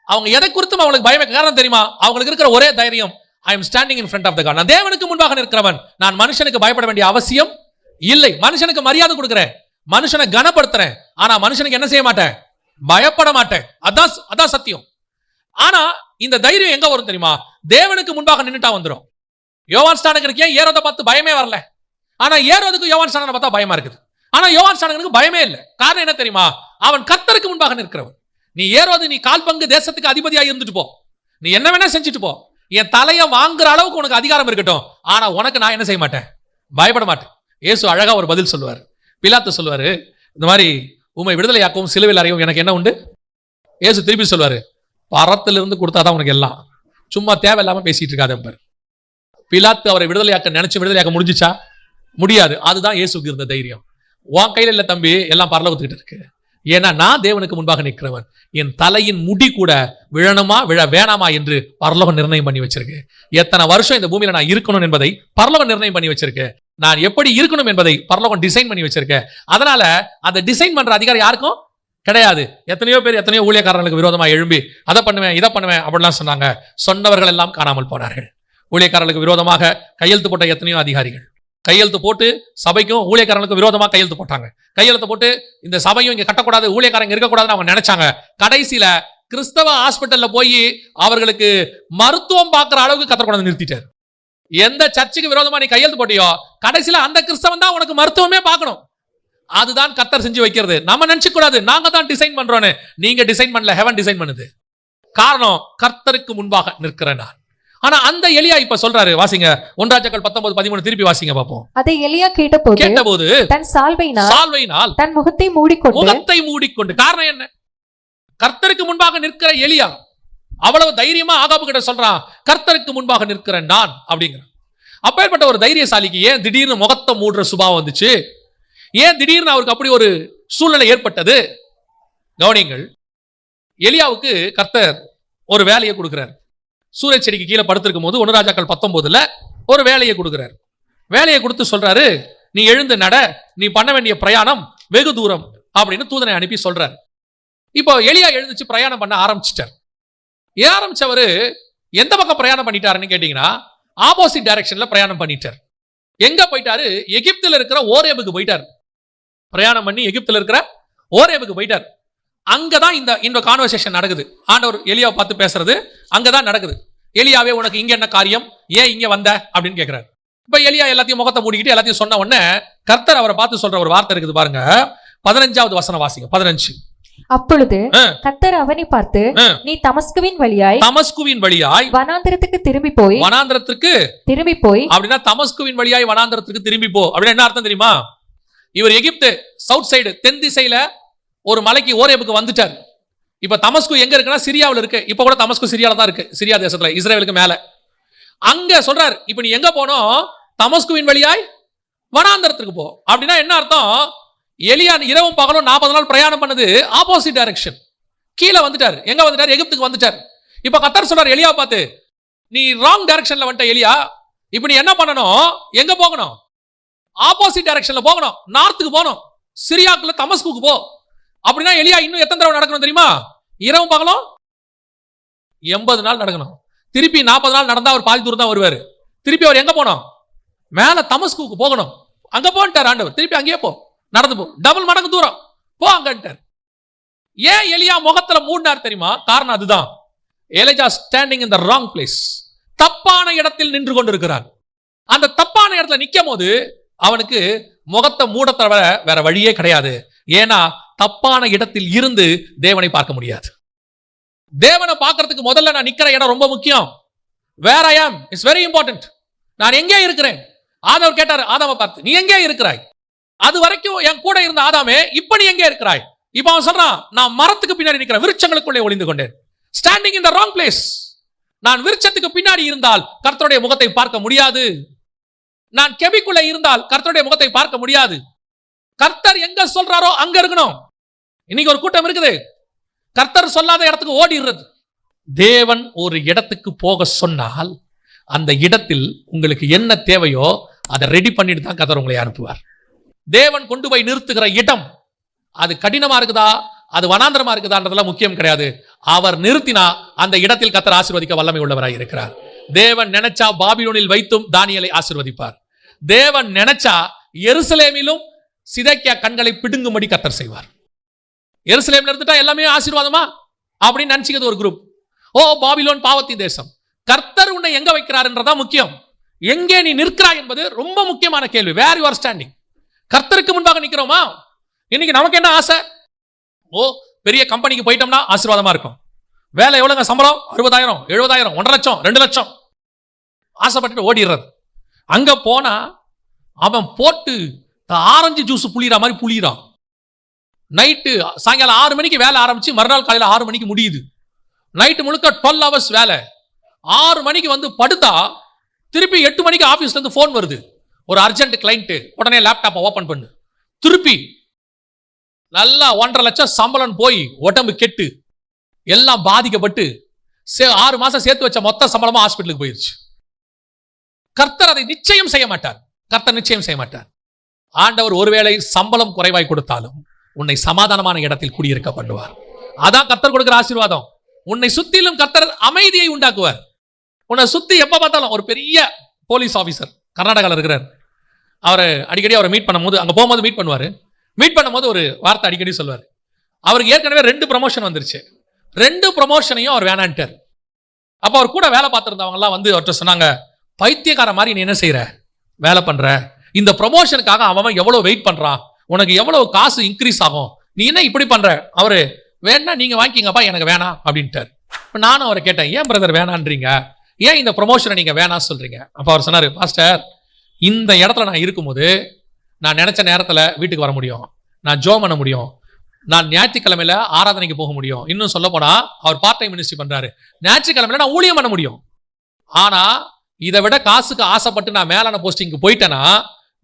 அவங்க எதை குறித்தும் அவங்களுக்கு பயம். காரணம் தெரியுமா? அவங்களுக்கு இருக்கிற ஒரே தைரியம், I am standing in front of the God. நான் தேவனுக்கு முன்பாக நிற்கிறவன். நான் மனுஷனுக்கு பயப்பட வேண்டிய அவசியம் இல்லை. மனுஷனுக்கு மரியாதை கொடுக்கிறேன், மனுஷனை கனப்படுத்துறேன், ஆனா மனுஷனுக்கு என்ன செய்ய மாட்டேன்? பயப்பட மாட்டேன். அதான் சத்தியம். ஆனா இந்த தைரியம் எங்க வரும் தெரியுமா? தேவனுக்கு முன்பாக நின்னுட்டா வந்துடும். யோவான் ஸ்நானகனுக்கு ஏன் ஏரோதை பார்த்து பயமே வரல? ஆனா ஏரோதுக்கு யோவான் ஸ்நானகனை பார்த்தா பயமா இருக்குது. ஆனா யோவான் ஸ்நானகனுக்கு பயமே இல்லை. காரணம் என்ன தெரியுமா? அவன் கர்த்தருக்கு முன்பாக நிற்கிறவன். நீ ஏரோது, நீ கால் பங்கு தேசத்துக்கு அதிபதியாக இருந்துட்டு போ, நீ என்ன வேணா செஞ்சுட்டு போ, என் தலையை வாங்குற அளவுக்கு உனக்கு அதிகாரம் இருக்கட்டும், ஆனா உனக்கு நான் என்ன செய்ய மாட்டேன்? பயப்பட மாட்டேன். இயேசு அழகா ஒரு பதில் சொல்லுவார். பிலாத்து சொல்லுவாரு, இந்த மாதிரி உம்மை விடுதலையாக்கவும் சிலுவையில் அறையவும் எனக்கு என்ன உண்டு? இயேசு திருப்பி சொல்லுவாரு, பரத்திலிருந்து கொடுத்தாதான் உனக்கு எல்லாம், சும்மா தேவையில்லாம பேசிட்டு இருக்காத. பிலாத்து அவரை விடுதலையாக்க நினைச்சு விடுதலையாக்க முடிஞ்சுச்சா? முடியாது. அதுதான் இயேசுக்கு இருந்த தைரியம். உன் கையில இல்ல தம்பி, எல்லாம் பரலோகத்துக்கிட்ட இருக்கு. ஏன்னா நான் தேவனுக்கு முன்பாக நிற்கிறவன். என் தலையின் முடி கூட விழணுமா விழ வேணாமா என்று பரலோகம் நிர்ணயம் பண்ணி வச்சிருக்கு. எத்தனை வருஷம் இந்த பூமியில நான் இருக்கணும் என்பதை பரலோகம் நிர்ணயம் பண்ணி வச்சிருக்கு. நான் எப்படி இருக்கணும் என்பதை பரலோகம் டிசைன் பண்ணி வச்சிருக்கேன். அதனால அந்த டிசைன் பண்ற அதிகாரம் யாருக்கும் கிடையாது. எத்தனையோ பேர் எத்தனையோ ஊழியக்காரர்களுக்கு விரோதமா எழும்பி அதை பண்ணுவேன் இதை பண்ணுவேன் அப்படிலாம் சொன்னாங்க. சொன்னவர்கள் எல்லாம் காணாமல் போனார்கள். ஊழியக்காரர்களுக்கு விரோதமாக கையெழுத்து போட்ட எத்தனையோ அதிகாரிகள் கையெழுத்து போட்டு சபைக்கும் ஊழியக்காரர்களுக்கு விரோதமாக கையெழுத்து போட்டாங்க. கையெழுத்து போட்டு இந்த சபையும் இங்க கட்டக்கூடாது, ஊழியக்காரங்க இருக்கக்கூடாதுன்னு அவங்க நினைச்சாங்க. கடைசியில கிறிஸ்தவ ஹாஸ்பிட்டல்ல போய் அவர்களுக்கு மருத்துவம் பார்க்கிற அளவுக்கு கர்த்தர் கொண்டு நிறுத்திட்டார். எந்த சர்ச்சுக்கு விரோதமா நீ கையெழுத்து போட்டியோ கடைசியில அந்த கிறிஸ்தவன் தான் உனக்கு மருத்துவமே பார்க்கணும். அதுதான் கர்த்தர் செஞ்சு வைக்கிறது. நம்ம நினைச்சு கூடாது நாங்க தான் டிசைன் பண்றோன்னு. நீங்க டிசைன் பண்ணல, ஹெவன் டிசைன் பண்ணுது. காரணம் கர்த்தருக்கு முன்பாக நிற்கிறேன் நான். ஆனா அந்த எலியா இப்ப சொல்றாரு, வாசிங்க 1 ராஜாக்கள் 19:13 திருப்பி வாசிங்க பாப்போம். அதை எலியா கேட்டபோது தன் சால்வையினால் தன் முகத்தை மூடிக்கொண்டு. காரணம் என்ன? கர்த்தருக்கு முன்பாக நிற்கிற எலியா அவ்வளவு தைரியமா ஆகாபு கிட்ட சொல்றான், கர்த்தருக்கு முன்பாக நிற்கிறேன் நான் அப்படிங்கிறான். அப்பேற்பட்ட ஒரு தைரியசாலிக்கு ஏன் திடீர்னு முகத்தை மூடுற சுபாவம் வந்துச்சு? ஏன் திடீர்னு அவருக்கு அப்படி ஒரு சூழ்நிலை ஏற்பட்டது? கவனிங்கள், எலியாவுக்கு கர்த்தர் ஒரு வேலையை கொடுக்கிறார். சூரிய செடிக்கு கீழே படுத்திருக்கும் போது 1 ராஜாக்கள் 19 ஒரு வேலையை கொடுக்கிறார். வேலையை கொடுத்து சொல்றாரு, நீ எழுந்து நட, நீ பண்ண வேண்டிய பிரயாணம் வெகு தூரம் அப்படின்னு தூதனை அனுப்பி சொல்றாரு. இப்போ எலியா எழுந்துச்சு பிரயாணம் பண்ண ஆரம்பிச்சிட்டார். ஆரம்பிச்சவரு எந்த பக்கம் பிரயாணம் பண்ணிட்டாருன்னு கேட்டீங்கன்னா, ஆப்போசிட் டைரக்ஷன்ல பிரயாணம் பண்ணிட்டார். எங்க போயிட்டாரு? எகிப்துல இருக்கிற ஓரேபுக்கு போயிட்டார். பிரயாணம் பண்ணி எகிப்துல இருக்கிற ஓரேபுக்கு போயிட்டார். அங்கதான் இந்த கான்வர்சேஷன் நடக்குது. ஆண்டவர் எலியாவை பார்த்து பேசுறது அங்கதான் நடக்குது. எலியாவே, உனக்கு இங்க என்ன காரியம், ஏன் இங்க வந்த அப்படின்னு கேட்கிறாரு. இப்ப எலியா எல்லாத்தையும் முகத்தை மூடிக்கிட்டு எல்லாத்தையும் சொன்ன உடனே கர்த்தர் அவரை பார்த்து சொல்ற ஒரு வார்த்தை இருக்குது பாருங்க. 15வது வசனம் வாசிங்க. 15. அப்பொழுது கர்த்தர் அவனை பார்த்து, நீ தமஸ்குவின் வழியாய் வனாந்திரத்துக்கு திரும்பி போய் அப்படின்னா தமஸ்குவின் வழியாய் வனாந்திரத்துக்கு திரும்பி போ அப்படின்னா என்ன அர்த்தம் தெரியுமா? இவர் எகிப்து சவுத் சைடு தென் திசையில ஒரு மலைக்கு ஓரேபுக்கு வந்துட்டார். இப்ப தமஸ்கு எங்க இருக்குன்னா சிரியாவில் இருக்கு. இப்ப கூட தமஸ்கு சிரியால தான் இருக்கு, சிரியா தேசத்துல, இஸ்ரேலுக்கு மேல. அங்க சொல்றாரு, இப்ப நீ எங்க போனோம்? தமஸ்குவின் வழியாய் வனாந்தரத்துக்கு போ. அப்படின்னா என்ன அர்த்தம்? எலியா இரவும் பகலும் 40 நாள் பிரயாணம் பண்ணது ஆப்போசிட் டைரக்ஷன். கீழே வந்துட்டார். எங்க வந்துட்டார்? எகிப்துக்கு வந்துட்டார். இப்ப கர்த்தர் சொல்றாரு எலியா பார்த்து, நீ ராங் டைரக்ஷன்ல வந்துட்ட எலியா. இப்ப நீ என்ன பண்ணணும்? எங்க போகணும்? ஆப்போசிட் டைரக்ஷன்ல போகணும், நார்த்துக்கு போகணும், சிரியாக்குள்ள தமஸ்குக்கு போ. அப்படின்னா எலியா இன்னும் எத்தனை தடவை நடக்கணும் தெரியுமா? இரவும் பகலும் 80 நாள் நடக்கணும். திருப்பி 40 நாள் நடந்தா அவர் பாதி தூரம் தான் வருவாரு. திருப்பி அவர் எங்க போனோம்? மேல தமஸ்குக்கு போகணும். அங்க போன்ட்டார் ஆண்டவர். திருப்பி அங்கேயே போ, நடந்து போ, டபுள் மடங்கு தூரம் போ அங்கன்ட்டார். ஏன் எலியா முகத்துல மூடினார் தெரியுமா? காரணம் அதுதான். எலியா standing in the wrong place. தப்பான இடத்தில் நின்று கொண்டிருக்கிறார். அந்த தப்பான இடத்துல நிக்கும் போது அவனுக்கு முகத்தை மூட தவிர வேற வழியே கிடையாது. ஏன்னா தப்பான இடத்தில் இருந்து தேவனை பார்க்க முடியாது. தேவனை பார்க்கறதுக்கு முதல்ல நான் நிக்கிற இடம் ரொம்ப முக்கியம். வேர் ஐ ஆம் இஸ் வெரி இம்பார்ட்டன்ட். நான் எங்கே இருக்கிறேன்? ஆதவர் கேட்டாரு ஆதாமை பார்த்து, நீ எங்கே இருக்கிறாய்? அது வரைக்கும் என் கூட இருந்த ஆதாமே, இப்ப நீ எங்கே இருக்கிறாய்? இப்ப அவன் சொல்றான், நான் மரத்துக்கு பின்னாடி நிற்கிறேன், விருட்சங்களுக்குள்ளே ஒளிந்து கொண்டேன். Standing in the wrong place. நான் விருட்சத்துக்கு பின்னாடி இருந்தால் கர்த்தருடைய முகத்தை பார்க்க முடியாது. நான் கெபிக்குள்ள இருந்தால் கர்த்தருடைய முகத்தை பார்க்க முடியாது. கர்த்தர் எங்க சொல்றாரோ அங்க இருக்கணும். இன்னைக்கு ஒரு கூட்டம் இருக்குது, கர்த்தர் சொல்லாத இடத்துக்கு ஓடிடுறது. தேவன் ஒரு இடத்துக்கு போக சொன்னால் அந்த இடத்தில் உங்களுக்கு என்ன தேவையோ அதை ரெடி பண்ணிட்டு தான் கர்த்தர் உங்களை அனுப்புவார். தேவன் கொண்டு போய் நிறுத்துகிற இடம் அது கடினமா இருக்குதா, அது வனாந்திரமா இருக்குதான்றதெல்லாம் முக்கியம் கிடையாது. அவர் நிறுத்தினா அந்த இடத்தில் கர்த்தர் ஆசீர்வதிக்க வல்லமை உள்ளவராய் இருக்கிறார். தேவன் நினைச்சா பாபிலோனில் வைத்தும் தானியேலை ஆசீர்வதிப்பார். தேவன் நினைச்சா எருசலேமிலும் சிதேக்கியா கண்களை பிடுங்கும்படி கர்த்தர் செய்வார். எருசலேம்ல இருந்துட்டா எல்லாமே ஆசீர்வாதமா அப்படின்னு நினைச்சுக்கிறது ஒரு குரூப். ஓ பாபிலோன் பாவத்தின் தேசம். கர்த்தர் உன்னை எங்க வைக்கிறார்ன்றதா முக்கியம். எங்கே நீ நிற்கிறாய் என்பது ரொம்ப முக்கியமான கேள்வி. Where you are standing. கர்த்தருக்கு முன்பாக நிற்கிறோமா? இன்னைக்கு நமக்கு என்ன ஆசை? ஓ பெரிய கம்பெனிக்கு போயிட்டோம்னா ஆசீர்வாதமா இருக்கும். வேலை எவ்வளவுங்க சம்பளம்? 60,000, 70,000, 1.5 லட்சம், 2 லட்சம். ஆசைப்பட்டு ஓடிடுறது. அங்க போனா அவன் போட்டு ஆரஞ்சு ஜூஸ் புளிகிற மாதிரி புளிகிறான். நைட்டு சாயங்காலம் 6 மணிக்கு வேலை ஆரம்பிச்சு மறுநாள் காலையில் 6 மணிக்கு முடியுது. நைட்டு முழுக்க 12 hours வேலை. 6 மணிக்கு வந்து படுத்தா திருப்பி 8 மணிக்கு ஆபீஸ்ல இருந்து போன் வருது, ஒரு அர்ஜென்ட் கிளைண்ட், உடனே லேப்டாப்பை ஓபன் பண்ணு. திருப்பி நல்லா 1.5 லட்சம் சம்பளம் போய் உடம்பு கெட்டு எல்லாம் பாதிக்கப்பட்டு 6 மாசம் சேர்த்து வச்ச மொத்த சம்பளமா ஹாஸ்பிட்டலுக்கு போயிருச்சு. கர்த்தர் அதை நிச்சயம் செய்ய மாட்டார். கர்த்தர் நிச்சயம் செய்ய மாட்டார். ஆண்டவர் ஒருவேளை சம்பளம் குறைவாய் கொடுத்தாலும் உன்னை சமாதானமான இடத்தில் குடியிருக்க பண்ணுவார். அதான் கர்த்தர் கொடுக்கிற ஆசீர்வாதம். உன்னை சுத்திலும் கர்த்தர் அமைதியை உண்டாக்குவார். உன்னை சுத்தி எப்ப பார்த்தாலும் ஒரு பெரிய போலீஸ் ஆபீசர் கர்நாடகாவில் இருக்கிறார். அவரை அடிக்கடி அவரை மீட் பண்ணும்போது, அங்க போகும்போது மீட் பண்ணுவாரு. மீட் பண்ணும்போது ஒரு வார்த்தை அடிக்கடி சொல்வார். அவருக்கு ஏற்கனவே 2 ப்ரமோஷன் வந்துருச்சு. 2 ப்ரமோஷனையும் அவர் வேணான்ட்டார். அப்ப அவர் கூட வேலை பார்த்திருந்தவங்க எல்லாம் வந்து அவர்கிட்ட சொன்னாங்க, பைத்தியக்கார மாதிரி நீ என்ன செய்யற, வேலை பண்ற, இந்த ப்ரமோஷனுக்காக அவன் எவ்வளவு வெயிட் பண்றான், உனக்கு எவ்வளவு காசு இன்க்ரீஸ் ஆகும், நீ என்ன இப்படி பண்ற? அவரு வேணா நீங்க வாங்கிங்கப்பா, எனக்கு வேணாம் அப்படின்ட்டார். நானும் அவரை கேட்டேன், ஏன் பிரதர் வேணான்றீங்க, ஏன் இந்த ப்ரமோஷனை நீங்க வேணாம் சொல்றீங்க? அப்ப அவர் சொன்னாரு, பாஸ்டர் இந்த இடத்துல நான் இருக்கும்போது நான் நினைச்ச நேரத்துல வீட்டுக்கு வர முடியும், நான் ஜோம் பண்ண முடியும், நான் ஞாயிற்றுக்கிழமையில ஆராதனைக்கு போக முடியும். இன்னும் சொல்ல போனா அவர் பார்ட் டைம் மினிஸ்ட்ரி பண்றாரு. ஞாயிற்றுக்கிழமையில நான் ஊழியம் பண்ண முடியும். ஆனா இதை விட காசுக்கு ஆசைப்பட்டு நான் மேலான போஸ்டிங்க்கு போயிட்டேன்னா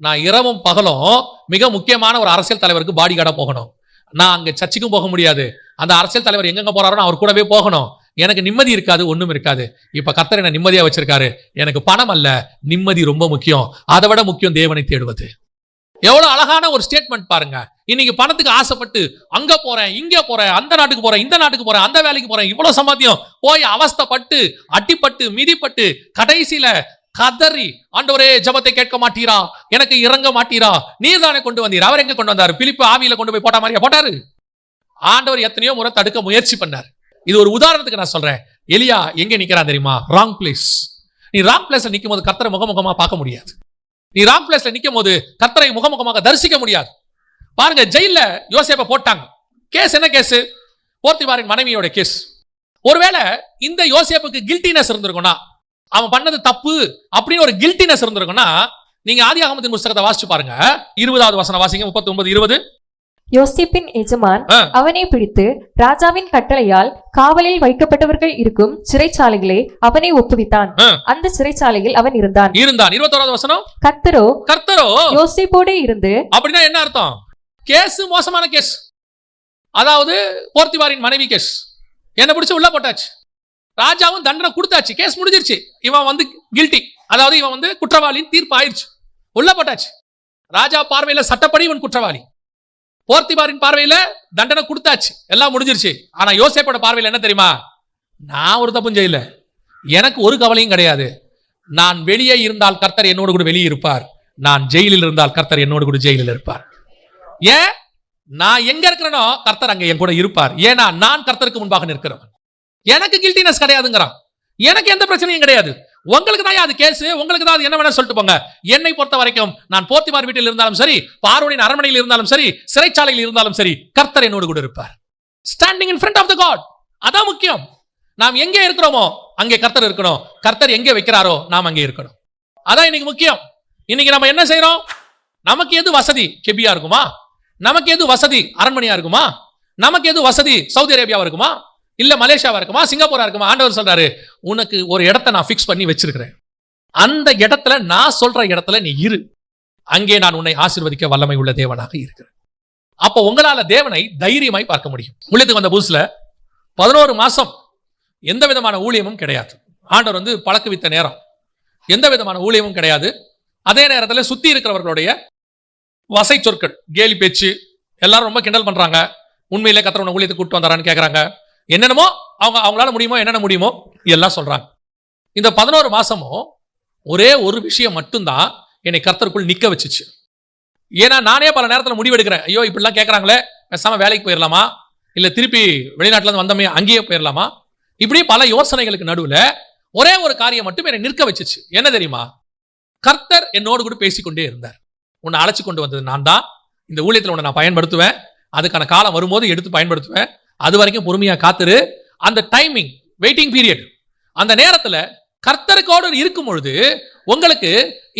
நான் இரவும் பகலும் மிக முக்கியமான ஒரு அரசியல் தலைவருக்கு பாடி கார்டா போகணும். நான் அங்க சர்ச்சுக்கும் போக முடியாது. அந்த அரசியல் தலைவர் எங்கெங்க போறாரோ அவர் கூடவே போகணும். எனக்கு நிம்மதி இருக்காது, ஒண்ணும் இருக்காது. இப்ப கர்த்தர் என்ன நிம்மதியா வச்சிருக்காரு. எனக்கு பணம் அல்ல, நிம்மதி ரொம்ப முக்கியம். அதை விட முக்கியம் தேவனை தேடுவது. எவ்வளவு அழகான ஒரு ஸ்டேட்மெண்ட் பாருங்க. இன்னைக்கு பணத்துக்கு ஆசைப்பட்டு அங்க போறேன், இங்க போறேன், அந்த நாட்டுக்கு போறேன், இந்த நாட்டுக்கு போறேன், அந்த வேலைக்கு போறேன், இவ்வளவு சம்பாத்தியம் போய் அவஸ்தைப்பட்டு அட்டிப்பட்டு மிதிப்பட்டு கடைசியில கதறி, ஆண்டவரே ஜெபத்தை கேட்க மாட்டீரா, எனக்கு இறங்க மாட்டீரா, நீர் தானே கொண்டு வந்தீர். அவர் எங்க கொண்டு வந்தாரு? பிலிப்பு ஆவியில கொண்டு போய் போட்டா மாதிரியா போட்டாரு? ஆண்டவர் எத்தனையோ முறை தடுக்க முயற்சி பண்ணார். இது ஒரு உதாரணத்துக்கு நான் சொல்றேன். எலியா எங்க நிக்கிறான் தெரியுமா? Wrong place. நீ ராங் பிளேஸ்ல நிக்கும் போது கர்த்தரை முகமுகமா பார்க்க முடியாது. நீ ராங் பிளேஸ்ல நிக்கும் போது கர்த்தரை முகமுகமாக தரிசிக்க முடியாது. பாருங்க, ஜெயில யோசேப்பை போட்டாங்க. கேஸ் என்ன கேஸ்? போர்த்திபாரின் மனைவியோட கேஸ். ஒருவேளை இந்த யோசேப்புக்கு கில்ட்டினஸ் இருந்திருக்கும்னா, அவன் பண்ணது தப்பு அப்படின்னு ஒரு கில்ட்டினஸ் இருந்திருக்கும்னா, நீங்க ஆதியாகமத்தின் புத்தகத்தை வாசிச்சு பாருங்க. 20வது வசனம் வாசிங்க. 39:20. யோசேப்பின் எஜமான் அவனை பிடித்து ராஜாவின் கட்டளையால் காவலில் வைக்கப்பட்டவர்கள் இருக்கும் சிறைச்சாலைகளை அவனை ஒப்புவித்தான். அந்த சிறைச்சாலையில் அவன் இருந்தான். 21வது வசனம். கர்த்தரோ யோசேப்போடு இருந்து. அப்படின்னா என்ன அர்த்தம்? கேஸ் மோசமான கேஸ். அதாவது போர்த்திபாரின் மனைவி கேஸ். என்ன பிடிச்சு உள்ள போட்டாச்சு. ராஜாவும் தண்டனை கொடுத்தாச்சு. கேஸ் முடிஞ்சிருச்சு. இவன் வந்து கில்ட்டி, அதாவது இவன் வந்து குற்றவாளியின் தீர்ப்பு ஆயிடுச்சு. உள்ள போட்டாச்சு. ராஜா பார்வையில சட்டப்படி இவன் குற்றவாளி. போர்த்திபாரின் பார்வையில தண்டனை கொடுத்தாச்சு. எல்லாம் முடிஞ்சிருச்சு. ஆனா யோசேப்போட பார்வையில என்ன தெரியுமா? நான் ஒரு தப்பும் செய்யல, எனக்கு ஒரு கவலையும் கிடையாது. நான் வெளியே இருந்தால் கர்த்தர் என்னோடு கூட வெளியே இருப்பார், நான் ஜெயிலில் இருந்தால் கர்த்தர் என்னோடு கூட ஜெயிலில் இருப்பார். ஏன்? நான் எங்க இருக்கிறனோ கர்த்தர் அங்க என் கூட இருப்பார். ஏன்னா நான் கர்த்தருக்கு முன்பாக நிற்கிறவன். எனக்கு கில்ட்டினஸ் கிடையாதுங்கிறான். எனக்கு எந்த பிரச்சனையும் கிடையாது. உங்களுக்கு தான் அது கேஸ், உங்களுக்கு தான் அது என்ன வேணா சொல்லிட்டு போங்க. என்னை பொறுத்த வரைக்கும் நான் போர்த்திபார் வீட்டில் இருந்தாலும் சரி, பார்வோனின் அரண்மனையில் இருந்தாலும் சரி, சிறைச்சாலையில் இருந்தாலும் சரி, கர்த்தர் என்னோடு கூட இருப்பார். Standing in front of the God, அதான் முக்கியம். நாம் எங்கே இருக்கிறோமோ அங்கே கர்த்தர் இருக்கணும். கர்த்தர் எங்கே வைக்கிறாரோ நாம் அங்கே இருக்கணும். அதான் இன்னைக்கு முக்கியம். இன்னைக்கு நம்ம என்ன செய்யறோம்? நமக்கு எது வசதி? கெபியா இருக்குமா? நமக்கு எது வசதி? அரண்மனையா இருக்குமா? நமக்கு எது வசதி? சவுதி அரேபியாவா இருக்குமா? இல்ல மலேசியாவா இருக்குமா? சிங்கப்பூரா இருக்குமா? ஆண்டவர் சொல்றாரு, உனக்கு ஒரு இடத்தை நான் பிக்ஸ் பண்ணி வச்சிருக்கிறேன். அந்த இடத்துல, நான் சொல்ற இடத்துல நீ இரு. அங்கே நான் உன்னை ஆசீர்வதிக்க வல்லமை உள்ள தேவனாக இருக்கிறேன். அப்போ உங்களால தேவனை தைரியமாய் பார்க்க முடியும். ஊழியத்துக்கு வந்த புதுசுல 11 மாசம் எந்த விதமான ஊழியமும் கிடையாது. ஆண்டவர் வந்து பழக்குவித்த நேரம். எந்த விதமான ஊழியமும் கிடையாது. அதே நேரத்தில் சுத்தி இருக்கிறவர்களுடைய வசை சொற்கள், கேலி பேச்சு, எல்லாரும் ரொம்ப கிண்டல் பண்றாங்க. உண்மையிலே கர்த்தர் உன்னை ஊழியத்துக்கு கூட்டு வந்தாரான்னு கேட்கறாங்க. என்னென்னமோ அவங்களால முடியுமோ, என்னென்ன முடியுமோ எல்லாம் சொல்றாங்க. இந்த 11 மாசமும் ஒரே ஒரு விஷயம் மட்டும்தான் என்னை கர்த்தருக்குள் நிக்க வச்சுச்சு. ஏன்னா நானே பல நேரத்தில் முடிவெடுக்கிறேன், ஐயோ இப்படிலாம் கேட்கறாங்களே, பேசாம வேலைக்கு போயிடலாமா, இல்ல திருப்பி வெளிநாட்டுல இருந்து வந்தமே அங்கேயே போயிடலாமா, இப்படி பல யோசனைகளுக்கு நடுவில் ஒரே ஒரு காரியம் மட்டும் என்னை நிற்க வச்சுச்சு. என்ன தெரியுமா? கர்த்தர் என்னோடு கூட பேசிக்கொண்டே இருந்தார். உன்னை அழைச்சு கொண்டு வந்தது நான் தான். இந்த ஊழியத்தில் உன்னை நான் பயன்படுத்துவேன். அதுக்கான காலம் வரும்போது எடுத்து பயன்படுத்துவேன். அது வரைக்கும் பொறுமையா காத்துரு. அந்த டைமிங், வெயிட்டிங் பீரியட், அந்த நேரத்துல கர்த்தருக்கோடு இருக்கும் பொழுது உங்களுக்கு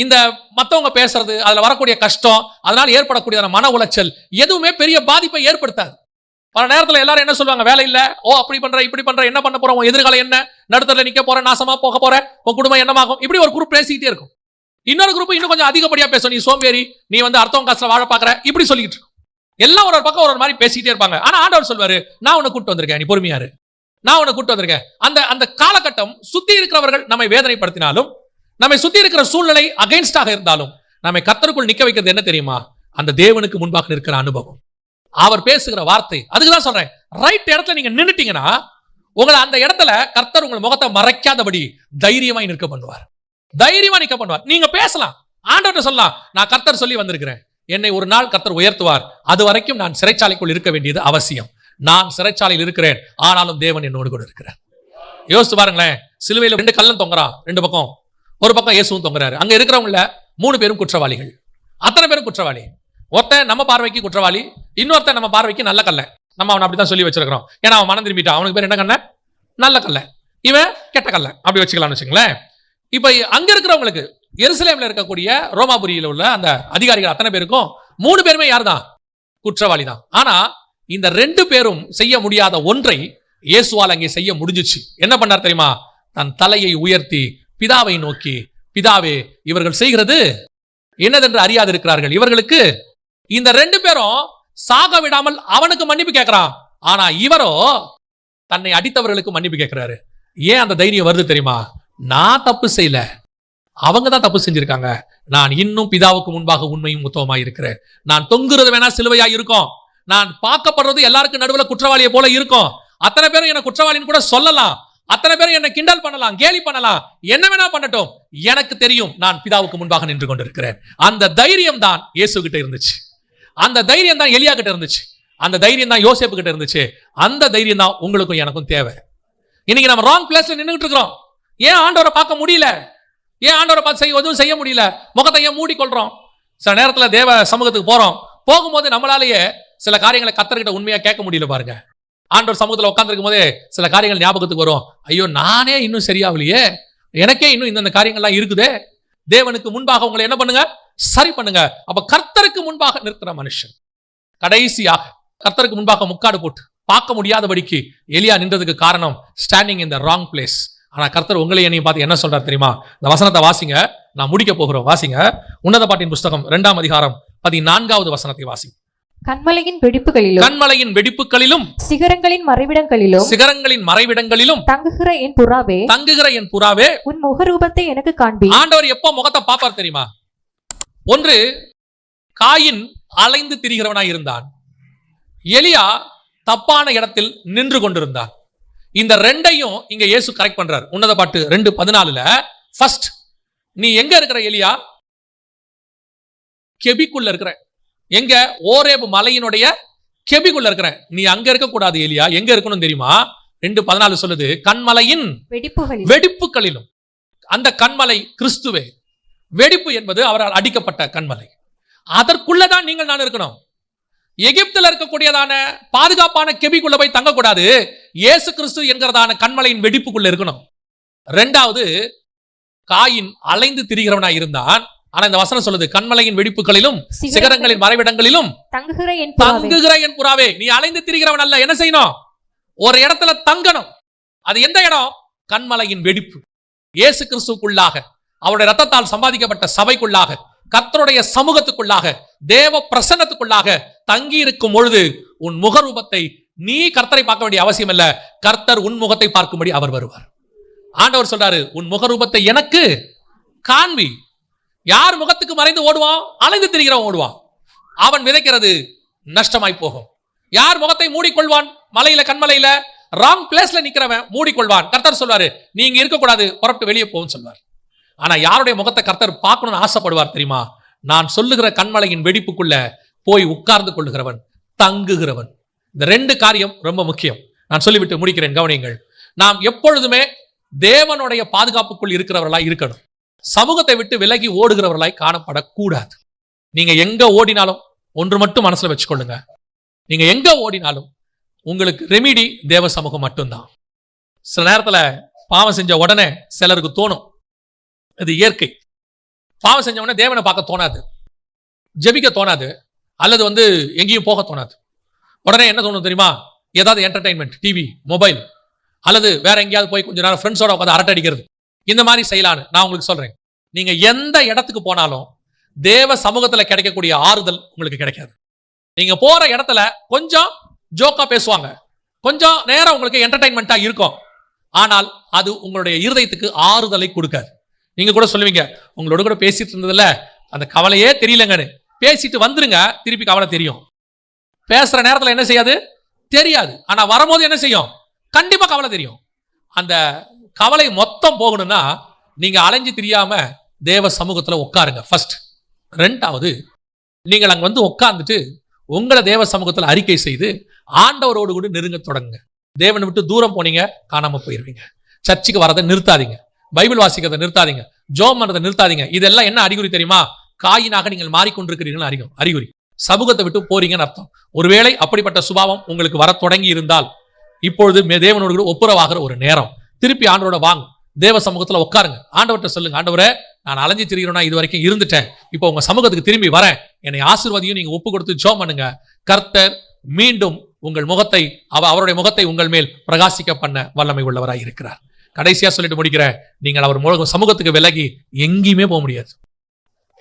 இந்த மத்தவங்க பேசுறது, அதுல வரக்கூடிய கஷ்டம், அதனால ஏற்படக்கூடிய மன உளைச்சல் எதுவுமே பெரிய பாதிப்பை ஏற்படுத்தாது. பல நேரத்துல எல்லாரும் என்ன சொல்லுவாங்க? வேலை இல்ல, ஓ அப்படி பண்ற இப்படி பண்ற, என்ன பண்ண போறோம், எதிர்காலம் என்ன, நடுத்தரல நிக்க போற, நாசமா போக போற, உன் குடும்பம் என்னமாகும், இப்படி ஒரு குரூப் பேசிக்கிட்டே இருக்கும். இன்னொரு குரூப் இன்னும் கொஞ்சம் அதிகப்படியா பேசும், நீ சோம்பேறி, நீ வந்து அர்த்தம் காசுல வாழ பாக்குற, இப்படி சொல்லிட்டு இருக்கும். எல்லாம் ஒரு பக்கம் ஒரு மாதிரி பேசிக்கிட்டே இருப்பாங்க. ஆனா ஆண்டவர் சொல்வாரு, நான் உன்னை கூட்டு வந்திருக்கேன், நீ பொறுமையாரு, நான் உன்னை கூட்டு வந்திருக்கேன். அந்த காலகட்டம் சுத்தி இருக்கிறவர்கள் நம்மை வேதனைப்படுத்தினாலும், நம்மை சுத்தி இருக்கிற சூழ்நிலை அகைன்ஸ்டாக இருந்தாலும், நம்மை கர்த்தருக்குள் நிக்க வைக்கிறது என்ன தெரியுமா? அந்த தேவனுக்கு முன்பாக இருக்கிற அனுபவம், அவர் பேசுகிற வார்த்தை. அதுக்குதான் சொல்றேன், ரைட் இடத்துல நீங்க நின்னுட்டீங்கன்னா உங்களை அந்த இடத்துல கர்த்தர் உங்கள் முகத்தை மறைக்காதபடி தைரியமாய் நிற்க பண்ணுவார். தைரியமா நிற்க பண்ணுவார். நீங்க பேசலாம், ஆண்டவர்கிட்ட சொல்லலாம், நான் கர்த்தர் சொல்லி வந்திருக்கிறேன், என்னை ஒரு நாள் கர்த்தர் உயர்த்துவார், அது வரைக்கும் நான் சிறைச்சாலைக்குள் இருக்க வேண்டியது அவசியம். நான் சிறைச்சாலையில் இருக்கிறேன், ஆனாலும் தேவன் என்னோடு கூட இருக்கிறார். யோசிச்சு பாருங்களேன், சிலுவையில் 2 கல்லன் தொங்குறான், 2 பக்கம், ஒரு பக்கம் இயேசுவும் தொங்குறாரு. அங்க இருக்கிறவங்கள 3 பேரும் குற்றவாளிகள். அத்தனை பேரும் குற்றவாளி. ஒருத்தன் நம்ம பார்வைக்கு குற்றவாளி, இன்னொருத்தன் நம்ம பார்வைக்கு நல்ல கல்ல. நம்ம அவனை அப்படித்தான் சொல்லி வச்சிருக்கிறோம். ஏன்னா அவன் மனம் திரும்பிட்டான். அவனுக்கு பேர் என்ன கண்ண? நல்ல கல்ல. இவன் கெட்ட கல்ல. அப்படி வச்சுக்கலாம்னு வச்சுங்களேன். இப்ப அங்க இருக்கிறவங்களுக்கு, எருசலேம்ல இருக்கக்கூடிய ரோமாபுரியில உள்ள அந்த அதிகாரிகள் அத்தனை பேருக்கும் 3 பேருமே யார் தான்? குற்றவாளி தான். ஆனா இந்த 2 பேரும் செய்ய முடியாத ஒன்றை இயேசுவால் அங்கே செய்ய முடிஞ்சிச்சு. என்ன பண்ணார் தெரியுமா? தன் தலையை உயர்த்தி பிதாவை நோக்கி, பிதாவே, இவர்கள் செய்கிறது என்னதென்று அறியாதிருக்கிறார்கள். இவர்களுக்கு இந்த 2 பேரும் சாக விடாமல் அவனுக்கு மன்னிப்பு கேட்கிறான். ஆனா இவரோ தன்னை அடித்தவர்களுக்கு மன்னிப்பு கேட்கிறாரு. ஏன் அந்த தைரியம் வருது தெரியுமா? நான் தப்பு செய்யல, அவங்க தான் தப்பு செஞ்சிருக்காங்க. நான் இன்னும் பிதாவுக்கு முன்பாக உண்மையும் உத்தமமாய் இருக்கிறேன். நான் தொங்குறது வேணா சிலுவையா இருக்கும், நான் பார்க்கப்படுறது எல்லாருக்கும் நடுவில் குற்றவாளியை போல இருக்கும். அத்தனை பேரும் என்ன குற்றவாளின்னு கூட சொல்லலாம், அத்தனை பேரும் என்ன கிண்டல் பண்ணலாம், கேலி பண்ணலாம், என்ன வேணா பண்ணட்டும். எனக்கு தெரியும் நான் பிதாவுக்கு முன்பாக நின்று கொண்டிருக்கிறேன். அந்த தைரியம் தான் இயேசு கிட்ட இருந்துச்சு. அந்த தைரியம் தான் எலியா கிட்ட இருந்துச்சு. அந்த தைரியம் தான் யோசேப்பு கிட்ட இருந்துச்சு. அந்த தைரியம் தான் உங்களுக்கும் எனக்கும் தேவை. இன்னைக்கு நம்ம ராங் பிளேஸ்ல நின்றுட்டு இருக்கிறோம். ஏன் ஆண்டவரை பார்க்க முடியல? ஏன் ஆண்டவரை பார்த்து எதுவும் செய்ய முடியல? முகத்தை ஏன் மூடிக்கொள்றோம்? சில நேரத்துல தேவ சமூகத்துக்கு போறோம், போகும்போது நம்மளாலேயே சில காரியங்களை கர்த்தர்கிட்ட உண்மையா கேட்க முடியல. பாருங்க, ஆண்டவர் சமூகத்துல உட்கார்ந்துருக்கும் போதே சில காரியங்கள் ஞாபகத்துக்கு வரும். ஐயோ, நானே இன்னும் சரியாகலையே, எனக்கே இன்னும் இந்த காரியங்கள்லாம் இருக்குதே. தேவனுக்கு முன்பாக உங்களை என்ன பண்ணுங்க? சரி பண்ணுங்க. அப்ப கர்த்தருக்கு முன்பாக நிற்கிற மனுஷன் கடைசியாக கர்த்தருக்கு முன்பாக முக்காடு போட்டு பார்க்க முடியாதபடிக்கு எலியா நின்றதுக்கு காரணம் standing in the wrong place. ஆனா கர்த்தர் உங்களை என்னையும் பார்த்து என்ன சொல்றாரு தெரியுமா? இந்த வசனத்தை வாசிங்க, நான் முடிக்க போகிறோம். வாசிங்க, உன்னத பாட்டின் புஸ்தகம் 2ஆம் அதிகாரம் 14வது வசனத்தை வாசிங்க. கன்மலையின் வெடிப்புகளிலும், கன்மலையின் வெடிப்புகளிலும், சிகரங்களின் மறைவிடங்களிலும், சிகரங்களின் மறைவிடங்களிலும் தங்குகிற என் புறாவே, தங்குகிற என் புறாவே, உன் முகரூபத்தை எனக்கு காண்பி. ஆண்டவர் எப்போ முகத்தை பாப்பார் தெரியுமா? ஒன்று, காயின் அலைந்து திரிகிறவனாய் இருந்தான், எலியா தப்பான இடத்தில் நின்று கொண்டிருந்தான். இந்த 2ஐயும் இங்க இயேசு கரெக்ட் பண்றார். உன்னத பாட்டு 2:14. ஃபர்ஸ்ட், நீ எங்க இருக்கிற எலியா? கெபிக்குள்ள இருக்கிற. எங்க? ஓரேபு மலையினுடைய கெபிக்குள்ள இருக்கிற. நீ அங்க இருக்க கூடாது எலியா. எங்க இருக்கணும் தெரியுமா? 2:14 சொல்லுது, கன்மலையின் வெடிப்புகளிலும். அந்த கன்மலை கிறிஸ்துவே. வெடிப்பு என்பது அவரால் அடிக்கப்பட்ட கன்மலை. அதற்குள்ளதான் நீங்கள் நான் இருக்கணும். எகிப்தில் இருக்கக்கூடியதான பாதுகாப்பான கெபிக்குள்ள போய் தங்கக்கூடாது. இயேசு கிறிஸ்து என்கிறதான கன்மலையின் வெடிப்புக்குள்ள இருக்கணும். 2வது, காயின் அலைந்து திரிகிறவனாய் இருந்தான். ஆனா இந்த வசனம் சொல்லுது, கன்மலையின் வெடிப்புகளிலும் சிகரங்களின் மறைவிடங்களிலும் தங்குகிற என் புறாவே. நீ அலைந்து திரிகிறவன் அல்ல. என்ன செய்யணும்? ஒரு இடத்துல தங்கணும். அது எந்த இடம்? கன்மலையின் வெடிப்பு. இயேசு கிறிஸ்துக்குள்ளாக, அவருடைய ரத்தத்தால் சம்பாதிக்கப்பட்ட சபைக்குள்ளாக, கர்த்தருடைய சமூகத்துக்குள்ளாக, தேவ பிரசன்னத்துக்குள்ளாக தங்கி இருக்கும் பொழுது உன் முகரூபத்தை, நீ கர்த்தரை பார்க்க வேண்டிய அவசியம் இல்ல, கர்த்தர் உன் முகத்தை பார்க்கும்படி அவர் வருவார். ஆண்டவர் சொல்றாரு, உன் முகரூபத்தை எனக்கு காண்பி. யார் முகத்துக்கு மறைந்து ஓடுவான்? அலைந்து திரிகிறவன் ஓடுவான். அவன் விதைக்கிறது நஷ்டமாய் போகும். யார் முகத்தை மூடிக்கொள்வான்? மலையில, கண்மலையில ராங் பிளேஸ்ல நிக்கிறவன் மூடிக்கொள்வான். கர்த்தர் சொல்வாரு, நீங்க இருக்கக்கூடாது, புறப்பட்டு வெளியே போகும் சொல்வார். ஆனா யாருடைய முகத்தை கர்த்தர் பார்க்கணும்னு ஆசைப்படுவார் தெரியுமா? நான் சொல்லுகிற கண்மலையின் வெடிப்புக்குள்ள போய் உட்கார்ந்து கொள்ளுகிறவன், தங்குகிறவன். இந்த 2 காரியம் ரொம்ப முக்கியம். நான் சொல்லிவிட்டு முடிக்கிறேன், கவனியுங்கள். நாம் எப்பொழுதுமே தேவனுடைய பாதுகாப்புக்குள் இருக்கிறவர்களாய் இருக்கணும். சமூகத்தை விட்டு விலகி ஓடுகிறவர்களாய் காணப்படக்கூடாது. நீங்க எங்க ஓடினாலும் ஒன்று மட்டும் மனசுல வச்சுக்கொள்ளுங்க, நீங்க எங்க ஓடினாலும் உங்களுக்கு ரெமிடி தேவ சமூகம் மட்டும்தான். சில நேரத்துல பாவம் செஞ்ச உடனே சிலருக்கு தோணும், அது இயற்கை. பாவம் செஞ்ச உடனே தேவனை பார்க்க தோணாது, ஜெபிக்க தோணாது, அல்லது எங்கேயும் போக தோணாது. உடனே என்ன தோணும் தெரியுமா? ஏதாவது என்டர்டைன்மெண்ட், டிவி, மொபைல், அல்லது வேற எங்கேயாவது போய் கொஞ்ச நேரம் ஃப்ரெண்ட்ஸோட உட்காந்து அரட்டை அடிக்கிறது, இந்த மாதிரி செய்யலான்னு நான் உங்களுக்கு சொல்றேன். நீங்க எந்த இடத்துக்கு போனாலும் தேவ சமூகத்துல கிடைக்கக்கூடிய ஆறுதல் உங்களுக்கு கிடைக்காது. நீங்க போற இடத்துல கொஞ்சம் ஜோக்கா பேசுவாங்க, கொஞ்சம் நேரம் உங்களுக்கு என்டர்டைன்மெண்டா இருக்கும், ஆனால் அது உங்களுடைய இருதயத்துக்கு ஆறுதலை கொடுக்காது. நீங்க கூட சொல்லுவீங்க, உங்களோட கூட பேசிட்டு இருந்ததுல அந்த கவலையே தெரியலங்கன்னு. பேசிட்டு வந்துருங்க, திருப்பி கவலை தெரியும். பேசுற நேரத்துல என்ன செய்யாது? தெரியாது. ஆனா வரும்போது என்ன செய்யும்? கண்டிப்பா கவலை தெரியும். அந்த கவலை மொத்தம் போகணும்னா நீங்க அலைஞ்சு தெரியாம தேவ சமூகத்துல உட்காருங்க ஃபர்ஸ்ட். 2வது, நீங்கள் அங்க உட்கார்ந்துட்டு உங்களை தேவ சமூகத்துல அறிக்கை செய்து ஆண்டவரோடு கூட நெருங்க தொடங்குங்க. தேவனை விட்டு தூரம் போனீங்க, காணாம போயிருவீங்க. சர்ச்சுக்கு வரதை நிறுத்தாதீங்க, பைபிள் வாசிக்கிறதை நிறுத்தாதீங்க, ஜோம் பண்றதை நிறுத்தாதீங்க. இதெல்லாம் என்ன அறிகுறி தெரியுமா? காயினாக நீங்கள் மாறிக்கொண்டிருக்கிறீர்கள் அறிகுறி. சமூகத்தை விட்டு போறீங்கன்னு அர்த்தம். ஒருவேளை அப்படிப்பட்ட சுபாவம் உங்களுக்கு வர தொடங்கி இருந்தால் இப்பொழுது தேவனோடு கூட ஒப்புரவாகிற ஒரு நேரம். திருப்பி ஆண்டவரோட வாங்க, தேவ சமூகத்துல உட்காருங்க, ஆண்டவர்கிட்ட சொல்லுங்க, ஆண்டவரே நான் அலைஞ்சு திரிகிறேன்னா இது வரைக்கும் இருந்துட்டேன், இப்போ உங்க சமூகத்துக்கு திரும்பி வரேன், என்னை ஆசீர்வாதியும் நீங்க ஒப்பு கொடுத்து ஜெபம் பண்ணுங்க. கர்த்தர் மீண்டும் உங்கள் முகத்தை அவருடைய முகத்தை உங்கள் மேல் பிரகாசிக்க பண்ண வல்லமை உள்ளவராய் இருக்கிறார். கடைசியா சொல்லிட்டு முடிக்கிறேன், நீங்கள் அவர் சமூகத்துக்கு விலகி எங்கேயுமே போக முடியாது.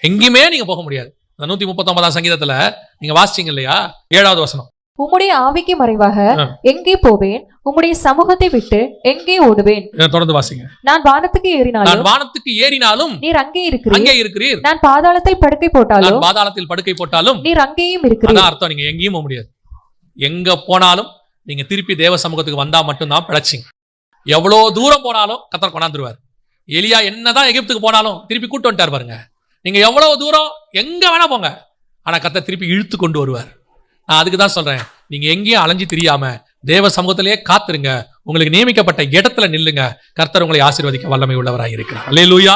எங்கேயுமே நீங்க போக முடியாது. 139ஆம் சங்கீதத்துல நீங்க வாசிச்சீங்க இல்லையா, 7வது வசனம், உம்முடைய ஆவிக்கு மறைவாக எங்கே போவேன், உம்முடைய சமூகத்தை விட்டு எங்கே ஓடுவேன். தொடர்ந்து வாசிங்க. நான் வானத்துக்கு ஏறினாலும் நீர் அங்கே இருக்கிறீர். நான் பாதாளத்தில் படுக்கை போட்டாலும் நீர் அங்கேயும் இருக்கிறீர். அதான் அர்த்தம், நீங்க எங்கேயும் போக முடியாது. எங்க போனாலும் நீங்க திருப்பி தேவ சமூகத்துக்கு வந்தா மட்டும்தான் பிழைச்சிங்க. எவ்வளவு தூரம் போனாலும் கர்த்தர் கொண்டாந்துருவார். எலியா என்னதான் எகிப்துக்கு போனாலும் திருப்பி கூட்டு வந்துட்டார் பாருங்க. நீங்க எவ்வளவு தூரம் எங்க வேணா போங்க, ஆனா கர்த்தர் திருப்பி இழுத்து கொண்டு வருவார். நான் அதுக்கு தான் சொல்றேன், நீங்க எங்கேயும் அலைஞ்சு திரியாம தேவ சமூகத்திலேயே காத்துருங்க. உங்களுக்கு நியமிக்கப்பட்ட இடத்துல நில்லுங்க. கர்த்தர் உங்களை ஆசீர்வதிக்க வல்லமை உள்ளவராக இருக்கிறார். அல்லேலூயா.